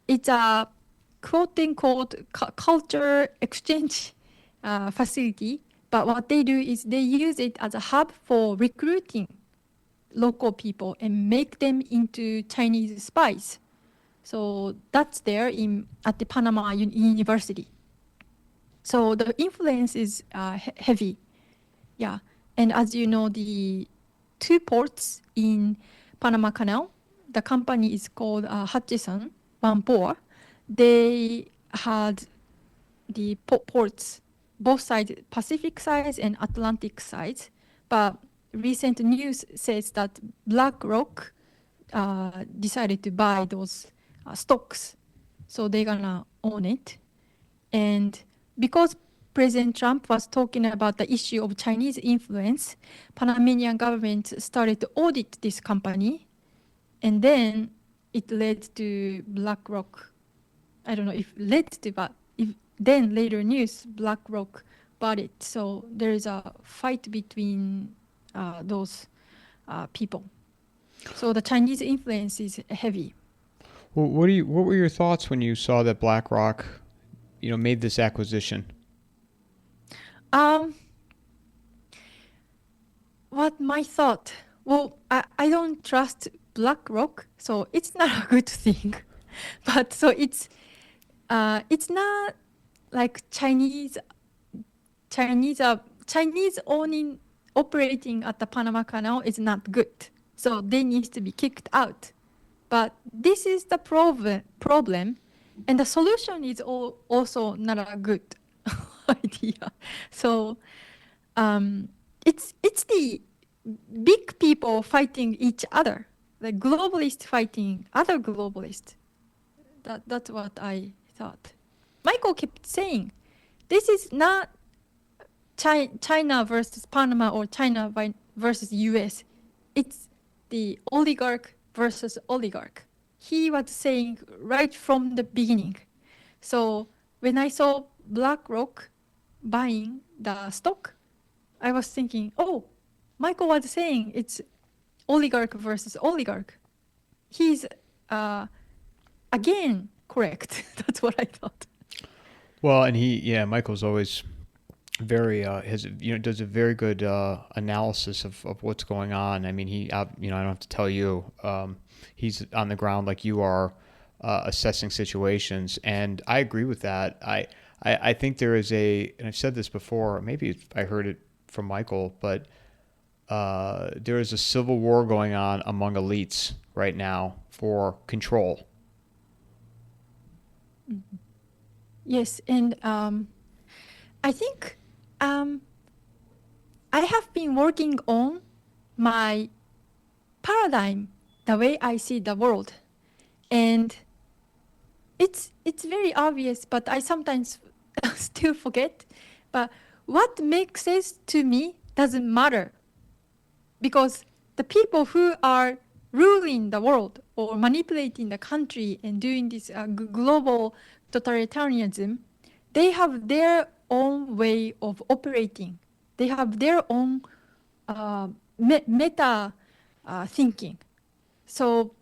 it's a quote-unquote culture exchange facility. But what they do is they use it as a hub for recruiting local people and make them into Chinese spies. So that's there at the Panama University. So the influence is heavy. Yeah. And as you know, the two ports in Panama Canal, the company is called Hutchison, One Port. They had the ports, both sides, Pacific sides and Atlantic sides. But recent news says that BlackRock decided to buy those stocks. So they're gonna own it. And because President Trump was talking about the issue of Chinese influence, Panamanian government started to audit this company, and then it led to BlackRock. I don't know if led to, but then later news, BlackRock bought it. So there is a fight between those people. So the Chinese influence is heavy. Well, what were your thoughts when you saw that BlackRock, made this acquisition? What my thought? Well, I don't trust BlackRock, so it's not a good thing. But so it's not like Chinese operating at the Panama Canal is not good. So they need to be kicked out. But this is the problem, and the solution is also not a good idea. So it's the big people fighting each other, the globalists fighting other globalists. That's what I thought. Michael kept saying, this is not China versus Panama or China versus US. It's the oligarch versus oligarch. He was saying right from the beginning. So when I saw BlackRock buying the stock, I was thinking, oh, Michael was saying it's oligarch versus oligarch. He's again correct. That's what I thought. Well, and Michael's always very does a very good analysis of what's going on. I mean, I don't have to tell you, he's on the ground like you are, assessing situations, and I agree with that. I think there is and I've said this before, maybe I heard it from Michael, but there is a civil war going on among elites right now for control. Yes, and I think I have been working on my paradigm, the way I see the world, and it's very obvious, but I sometimes still forget. But what makes sense to me doesn't matter, because the people who are ruling the world or manipulating the country and doing this global totalitarianism, they have their own way of operating. They have their own meta thinking. So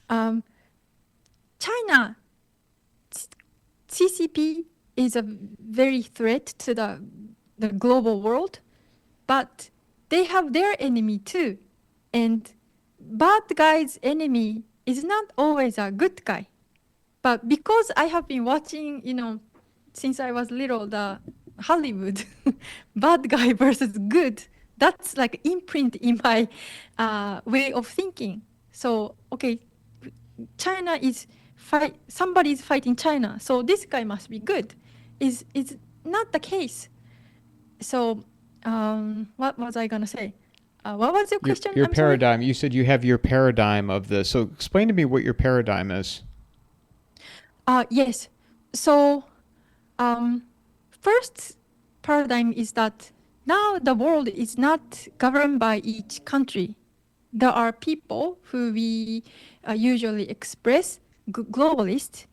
China, CCP is a very threat to the global world, but they have their enemy too. And bad guy's enemy is not always a good guy. But because I have been watching, since I was little, the Hollywood bad guy versus good, that's like imprint in my way of thinking. So, okay, China is somebody is fighting China, so this guy must be good. Is not the case. So, what was I gonna say? What was your question? Your paradigm. Sorry? You said you have your paradigm of this. So explain to me what your paradigm is. Yes. So, first paradigm is that now the world is not governed by each country. There are people who we usually express globalists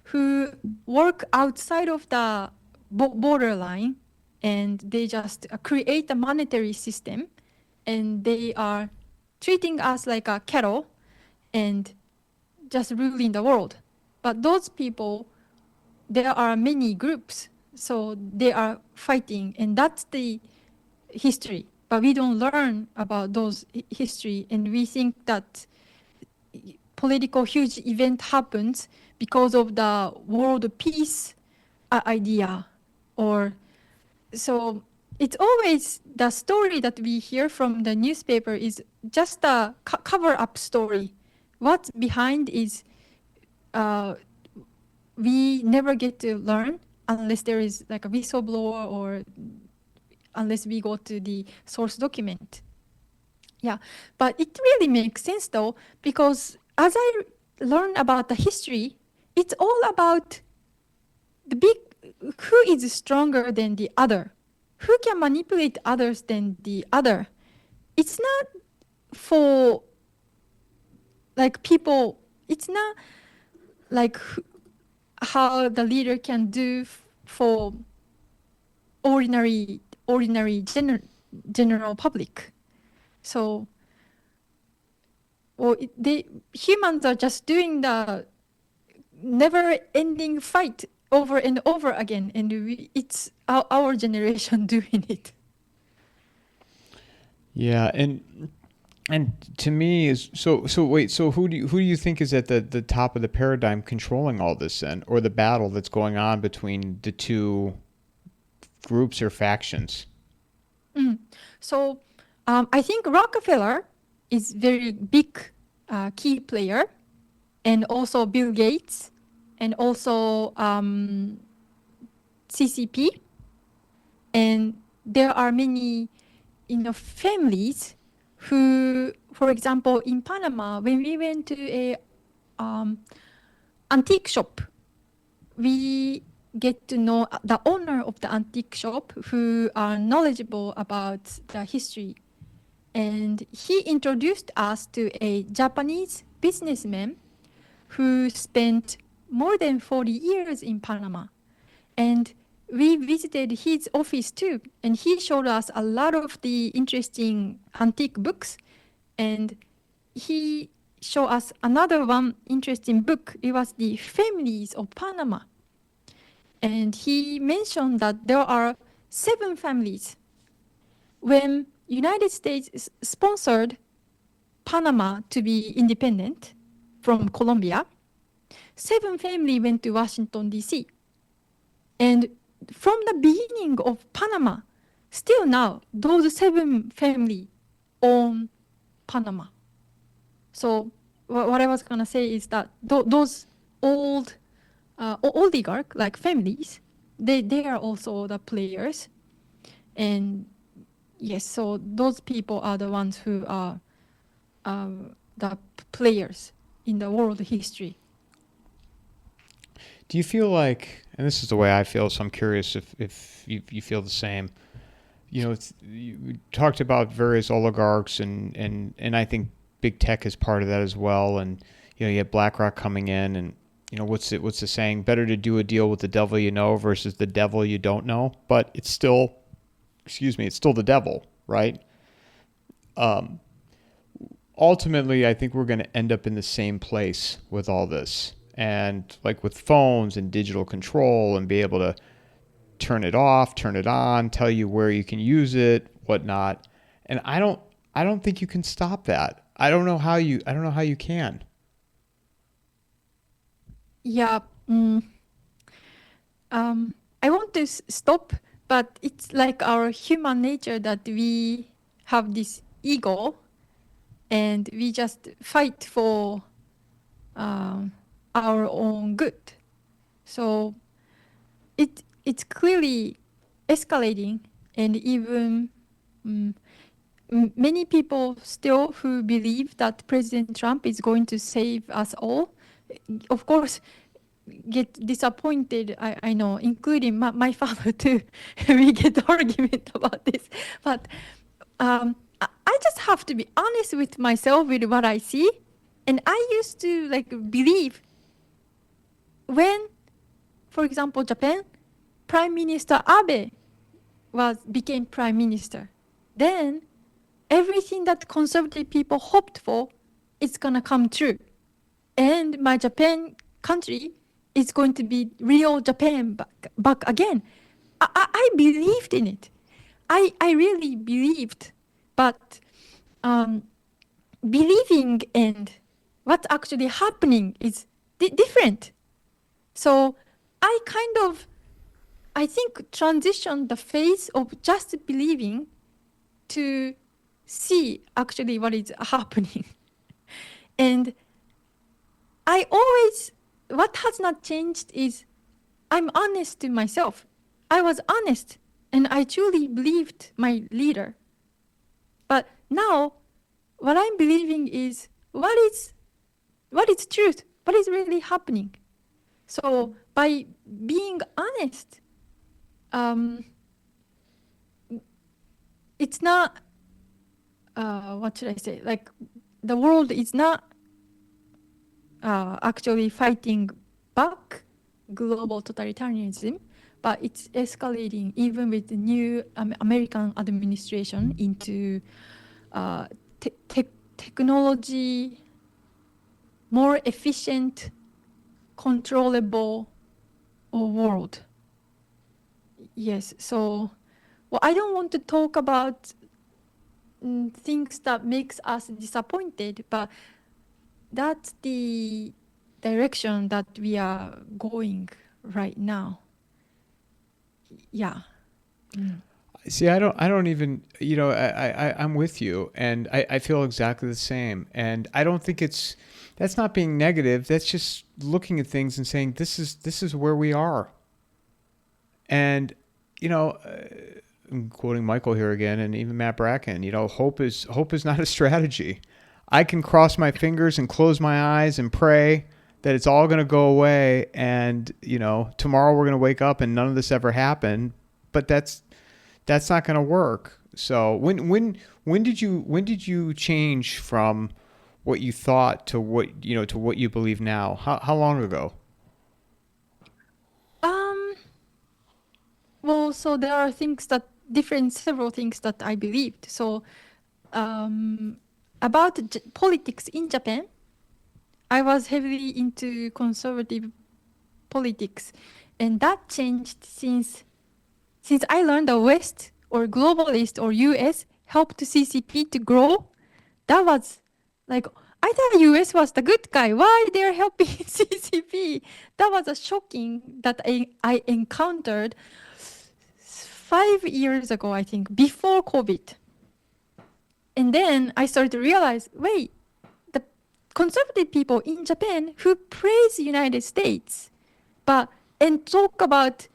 who work outside of the borderline, and they just create a monetary system, and they are treating us like a cattle and just ruling the world. But those people, there are many groups, so they are fighting, and that's the history. But we don't learn about those history, and we think that political huge event happens because of the world peace idea. Or so it's always the story that we hear from the newspaper is just a cover-up story. What's behind is we never get to learn unless there is like a whistleblower or unless we go to the source document. Yeah, but it really makes sense though, because as I learn about the history, it's all about who is stronger than the other, who can manipulate others than the other. It's not for like people, it's not like how the leader can do for ordinary general public. So, humans are just doing the never-ending fight over and over again, and it's our generation doing it. Yeah, and to me is so wait, so who do you think is at the top of the paradigm controlling all this then, or the battle that's going on between the two groups or factions? So I think Rockefeller is very big key player, and also Bill Gates, and also CCP, and there are many families who, for example, in Panama, when we went to a antique shop, we get to know the owner of the antique shop who are knowledgeable about the history. And he introduced us to a Japanese businessman who spent more than 40 years in Panama. And we visited his office too, and he showed us a lot of the interesting antique books. And he showed us another one interesting book. It was the Families of Panama. And he mentioned that there are 7 families. When United States sponsored Panama to be independent from Colombia, 7 families went to Washington, D.C. And from the beginning of Panama, still now, those 7 family own Panama. So what I was gonna say is that those old oligarch like families, they are also the players, and yes, so those people are the ones who are the players in the world history. Do you feel like, and this is the way I feel, so I'm curious if you feel the same. You talked about various oligarchs, and I think big tech is part of that as well. And you have BlackRock coming in, and what's the saying? Better to do a deal with the devil you know versus the devil you don't know. But it's still, it's still the devil, right? Ultimately, I think we're going to end up in the same place with all this. And like with phones and digital control, and be able to turn it off, turn it on, tell you where you can use it, whatnot. And I don't think you can stop that. I don't know how you can. Yeah. I want to stop, but it's like our human nature that we have this ego, and we just fight for our own good. So it's clearly escalating, and even many people still who believe that President Trump is going to save us all, of course, get disappointed. I know, including my father too. We get argument about this, but I just have to be honest with myself with what I see. And I used to believe when, for example, Japan, Prime Minister Abe became Prime Minister, then everything that conservative people hoped for is gonna come true. And my Japan country is going to be real Japan back again. I believed in it. I really believed, but believing and what's actually happening is different. So I think transitioned the phase of just believing to see actually what is happening. And what has not changed is I'm honest to myself. I was honest, and I truly believed my leader. But now, what I'm believing is what is truth, what is really happening. So by being honest, it's not, what should I say? Like the world is not actually fighting back global totalitarianism, but it's escalating even with the new American administration into technology, more efficient, controllable world. Yes, so I don't want to talk about things that makes us disappointed, but that's the direction that we are going right now. Yeah. See, I don't even, I'm with you, and I feel exactly the same. And I don't think that's not being negative. That's just looking at things and saying, this is where we are. And, I'm quoting Michael here again, and even Matt Bracken, hope is not a strategy. I can cross my fingers and close my eyes and pray that it's all going to go away, and tomorrow we're going to wake up and none of this ever happened. But that's not going to work. So when did you change from what you thought to what to what you believe now? How long ago? Well, so there are several things that I believed. So about politics in Japan, I was heavily into conservative politics, and that changed since I learned the West or globalist or US helped CCP to grow. That was like, I thought US was the good guy. Why they're helping CCP? That that was a shocking that I encountered 5 years ago, I think, before COVID. And then I started to realize, wait, the conservative people in Japan who praise the United States, and talk about,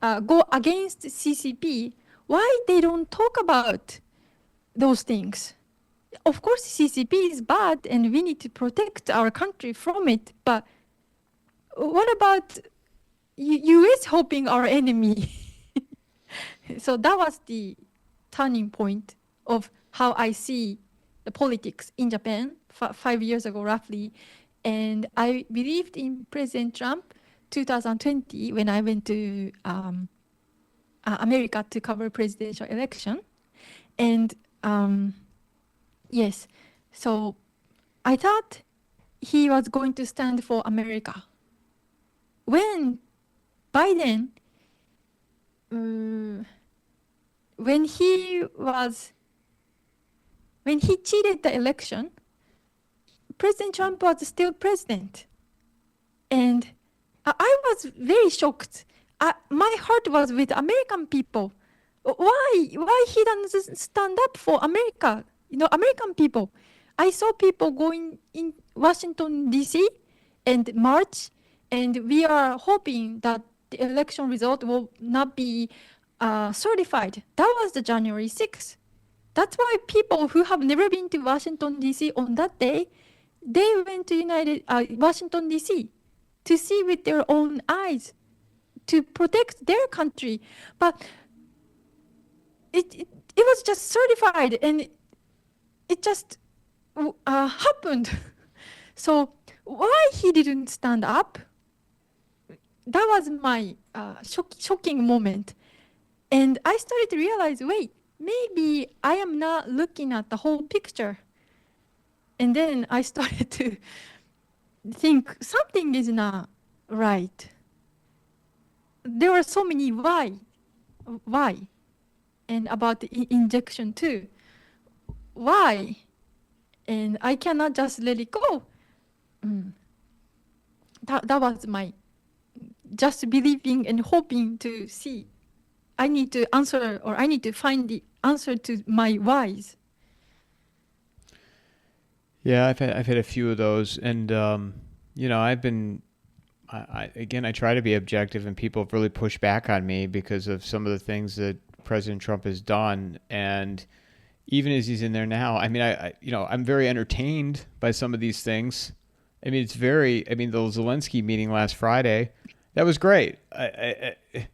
go against CCP, why they don't talk about those things? Of course, CCP is bad and we need to protect our country from it, but what about US helping our enemy? So that was the turning point of how I see the politics in Japan 5 years ago, roughly. And I believed in President Trump 2020 when I went to America to cover presidential election. And yes, so I thought he was going to stand for America. When Biden, when he cheated the election, President Trump was still president. And I was very shocked. My heart was with American people. Why he doesn't stand up for America? American people. I saw people going in Washington, D.C. and march, and we are hoping that the election result will not be certified. That was the January 6th. That's why people who have never been to Washington, D.C. on that day, they went to Washington, D.C. to see with their own eyes, to protect their country. But it was just certified, and it just happened. So why he didn't stand up? That was my shocking moment. And I started to realize, wait, maybe I am not looking at the whole picture. And then I started to think something is not right. There were so many why, and about the injection too. Why? And I cannot just let it go. That was my just believing and hoping to see. I need to answer, or I need to find the answer to my whys. Yeah, I've had a few of those, and I've been. I try to be objective, and people have really pushed back on me because of some of the things that President Trump has done. And even as he's in there now, I mean, I'm very entertained by some of these things. I mean, the Zelensky meeting last Friday, that was great. It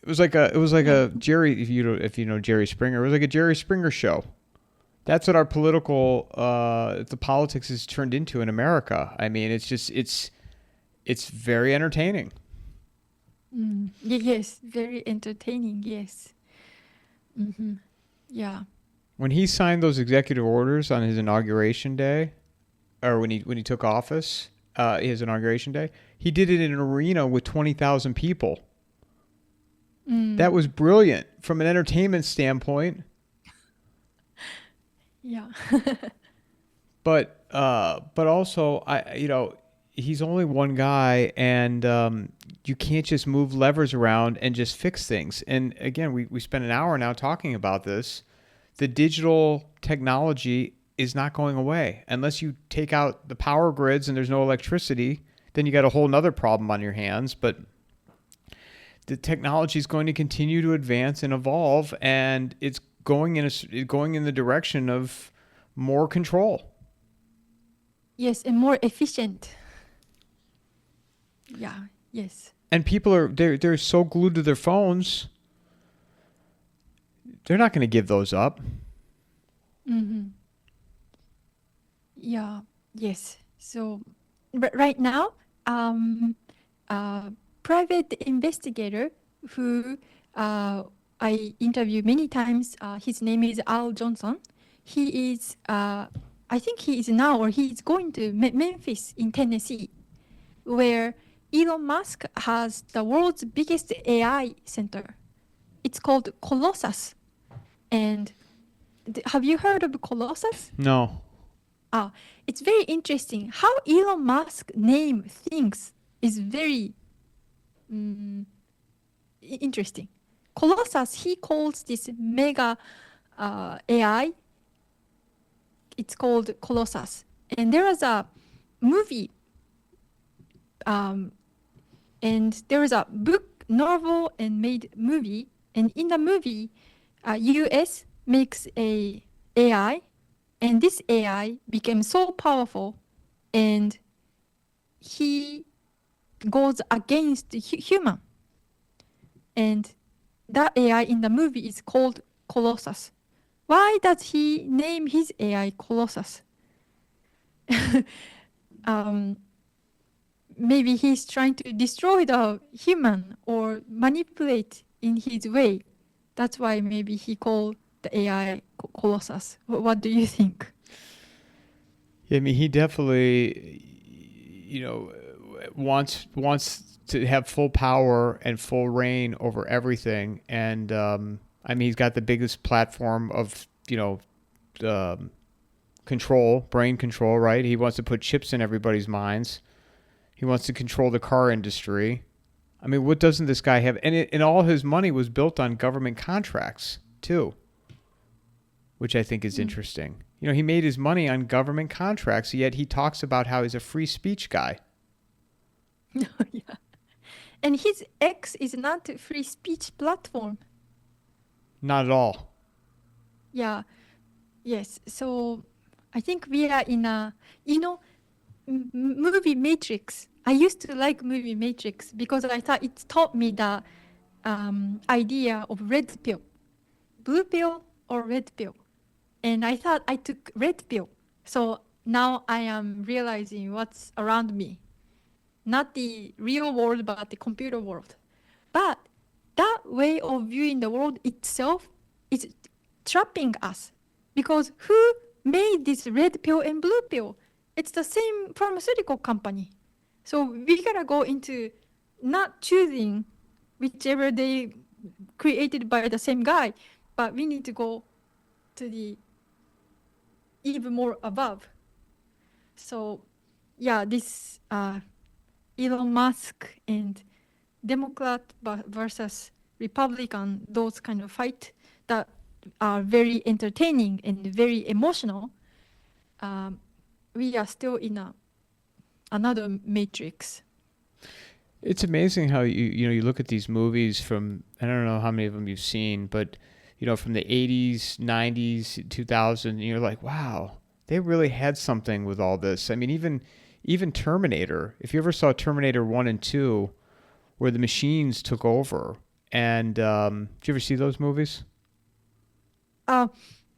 was like a Jerry, if you know Jerry Springer, it was like a Jerry Springer show. That's what our the politics has turned into in America. I mean, it's very entertaining. Yes, very entertaining. Yes. Mm-hmm. Yeah. When he signed those executive orders on his inauguration day, or when he took office, his inauguration day, he did it in an arena with 20,000 people. That was brilliant from an entertainment standpoint. Yeah. But also, he's only one guy, and you can't just move levers around and just fix things. And again, we spent an hour now talking about this. The digital technology is not going away unless you take out the power grids and there's no electricity. Then you got a whole nother problem on your hands. But the technology is going to continue to advance and evolve, and it's going in the direction of more control. Yes, and more efficient. Yeah. Yes. And people they're so glued to their phones, they're not going to give those up. Mm-hmm. Yeah. Yes. So, but right now, private investigator who I interview many times, his name is Al Johnson. He is, I think he is now, or he is going to Memphis in Tennessee, where Elon Musk has the world's biggest AI center. It's called Colossus. And have you heard of Colossus? No. It's very interesting how Elon Musk name things is very interesting. Colossus, he calls this mega AI, it's called Colossus. And there was a movie, and there was a book, novel, and made movie. And in the movie, US makes a AI, and this AI became so powerful, and he goes against human. And that AI in the movie is called Colossus. Why does he name his AI Colossus? Maybe he's trying to destroy the human or manipulate in his way. That's why maybe he called the AI Colossus. What do you think? Yeah, I mean, he definitely, wants to have full power and full reign over everything. And I mean, he's got the biggest platform of control, brain control, right? He wants to put chips in everybody's minds. He wants to control the car industry. I mean, what doesn't this guy have? And all his money was built on government contracts too, which I think is interesting. He made his money on government contracts, yet he talks about how he's a free speech guy. Yeah. And his X is not a free speech platform. Not at all. Yeah. Yes. So I think we are in a, movie Matrix. I used to like movie Matrix because I thought it taught me the idea of red pill, blue pill or red pill. And I thought I took red pill. So now I am realizing what's around me. Not the real world, but the computer world. But that way of viewing the world itself is trapping us. Because who made this red pill and blue pill? It's the same pharmaceutical company. So we gotta go into not choosing whichever they created by the same guy, but we need to go to the even more above. So yeah, this Elon Musk and Democrat versus Republican, those kind of fight that are very entertaining and very emotional. We are still in another matrix. It's amazing how you look at these movies from, I don't know how many of them you've seen, but from the 80s, 90s, 2000, and you're like, wow, they really had something with all this. I mean, even Terminator, if you ever saw Terminator 1 and 2, where the machines took over, and did you ever see those movies? No.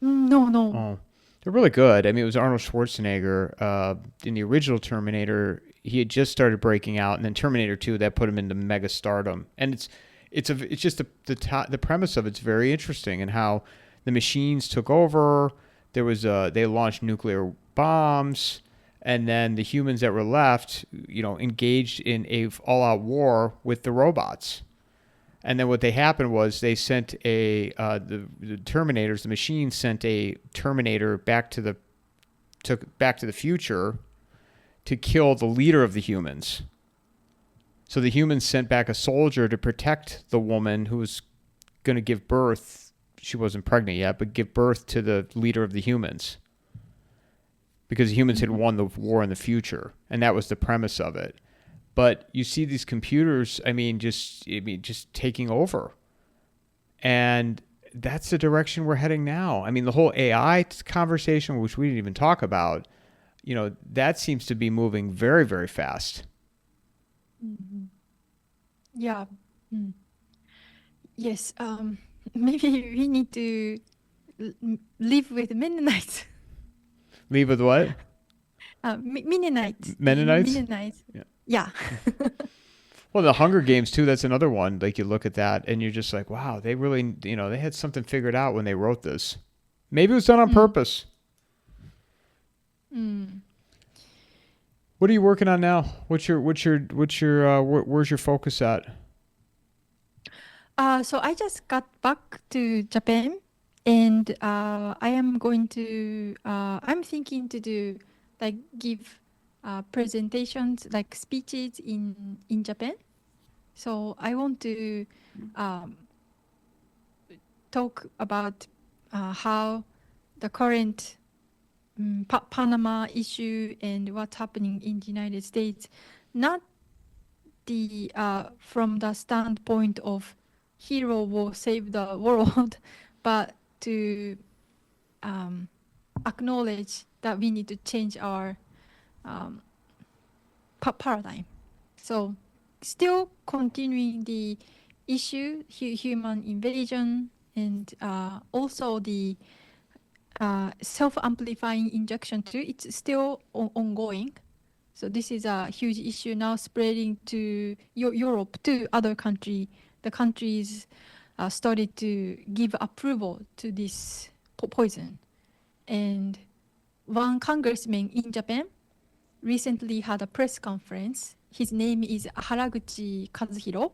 Oh, they're really good. I mean, it was Arnold Schwarzenegger. In the original Terminator, he had just started breaking out, and then Terminator 2, that put him into mega stardom. And it's just the premise of it's very interesting, and how the machines took over. There was they launched nuclear bombs, and then the humans that were left, engaged in a all-out war with the robots. And then what they happened was they sent the Terminators, the machines sent a Terminator back to the future to kill the leader of the humans. So the humans sent back a soldier to protect the woman who was going to give birth. She wasn't pregnant yet, but give birth to the leader of the humans. Because the humans had won the war in the future. And that was the premise of it. But you see these computers, just taking over. And that's the direction we're heading now. I mean, the whole AI conversation, which we didn't even talk about, that seems to be moving very, very fast. Mm-hmm. Yeah. Yes. Maybe we need to live with Mennonites. Live with what? Mennonites. Mennonites? Mennonites. Yeah. Yeah. Well, the Hunger Games too, that's another one. Like, you look at that and you're just like, wow, they really, they had something figured out when they wrote this. Maybe it was done on purpose. What are you working on now? Where's your focus at? So I just got back to Japan, and I'm thinking to give presentations, like speeches in Japan. So I want to talk about how the current Panama issue and what's happening in the United States, not the from the standpoint of hero will save the world, but to acknowledge that we need to change our paradigm. So still continuing the issue, human invasion, and also the self-amplifying injection too, it's still ongoing. So this is a huge issue now spreading to Europe, to other countries. The countries started to give approval to this poison. And one congressman in Japan recently had a press conference. His name is Haraguchi Kazuhiro.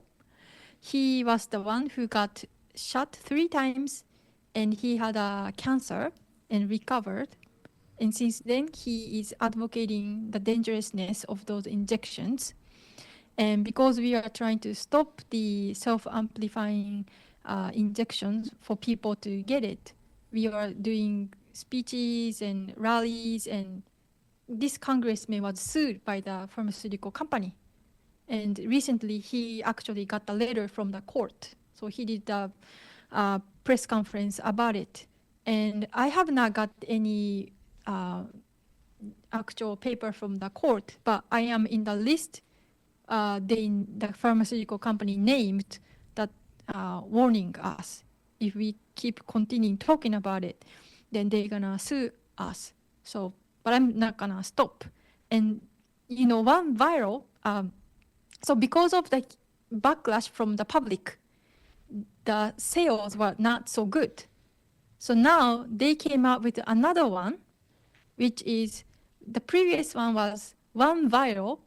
He was the one who got shot 3 times, and he had a cancer and recovered. And since then, he is advocating the dangerousness of those injections. And because we are trying to stop the self-amplifying injections for people to get it, we are doing speeches and rallies, and this congressman was sued by the pharmaceutical company. And recently, he actually got a letter from the court. So he did a press conference about it. And I have not got any actual paper from the court, but I am in the list the pharmaceutical company named that warning us. If we keep continuing talking about it, then they're gonna sue us. So, but I'm not gonna stop. And one viral, so because of the backlash from the public, the sales were not so good. So now they came out with another one, which is the previous one was 1 vial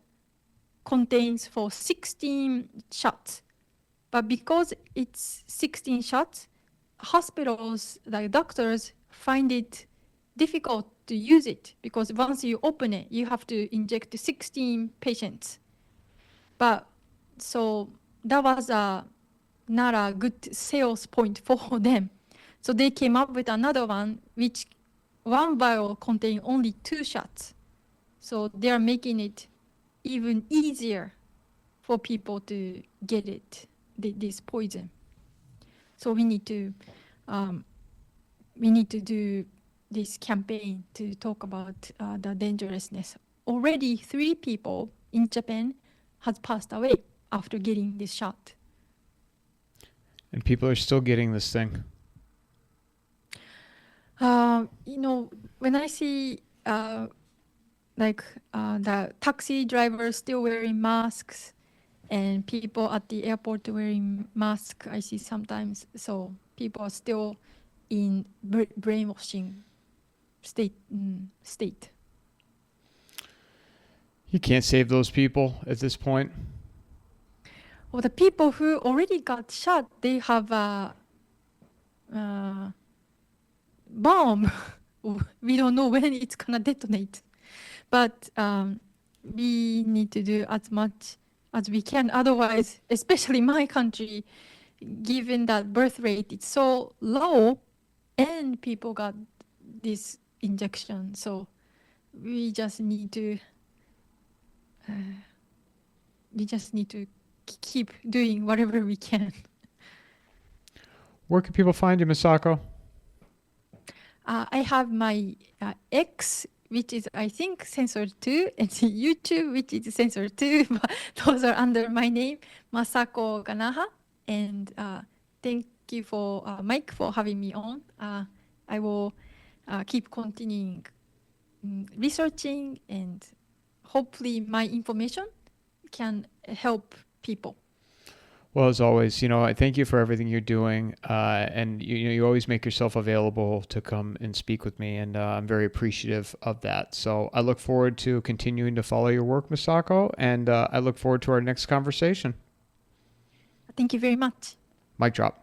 contains for 16 shots. But because it's 16 shots, hospitals, like doctors, find it difficult to use it because once you open it, you have to inject 16 patients. But so that was not a good sales point for them. So they came up with another one, which 1 vial contains only 2 shots. So they are making it even easier for people to get it, this poison. So we need to do this campaign to talk about the dangerousness. Already 3 people in Japan has passed away after getting this shot. And people are still getting this thing. When I see the taxi drivers still wearing masks and people at the airport wearing masks, I see sometimes. So people are still in brainwashing state. You can't save those people at this point. Well, the people who already got shot, they have a bomb. We don't know when it's gonna detonate. But we need to do as much as we can. Otherwise, especially my country, given that birth rate is so low and people got this injection. So we just need to keep doing whatever we can. Where can people find you, Masako? I have my X, which is, I think, censored too, and YouTube, which is censored too. But those are under my name, Masako Ganaha. And thank you for Mike for having me on. I will keep continuing researching, and hopefully my information can help people. Well, as always, I thank you for everything you're doing, and you always make yourself available to come and speak with me, and I'm very appreciative of that. So I look forward to continuing to follow your work, Masako, and I look forward to our next conversation. Thank you very much. Mic drop.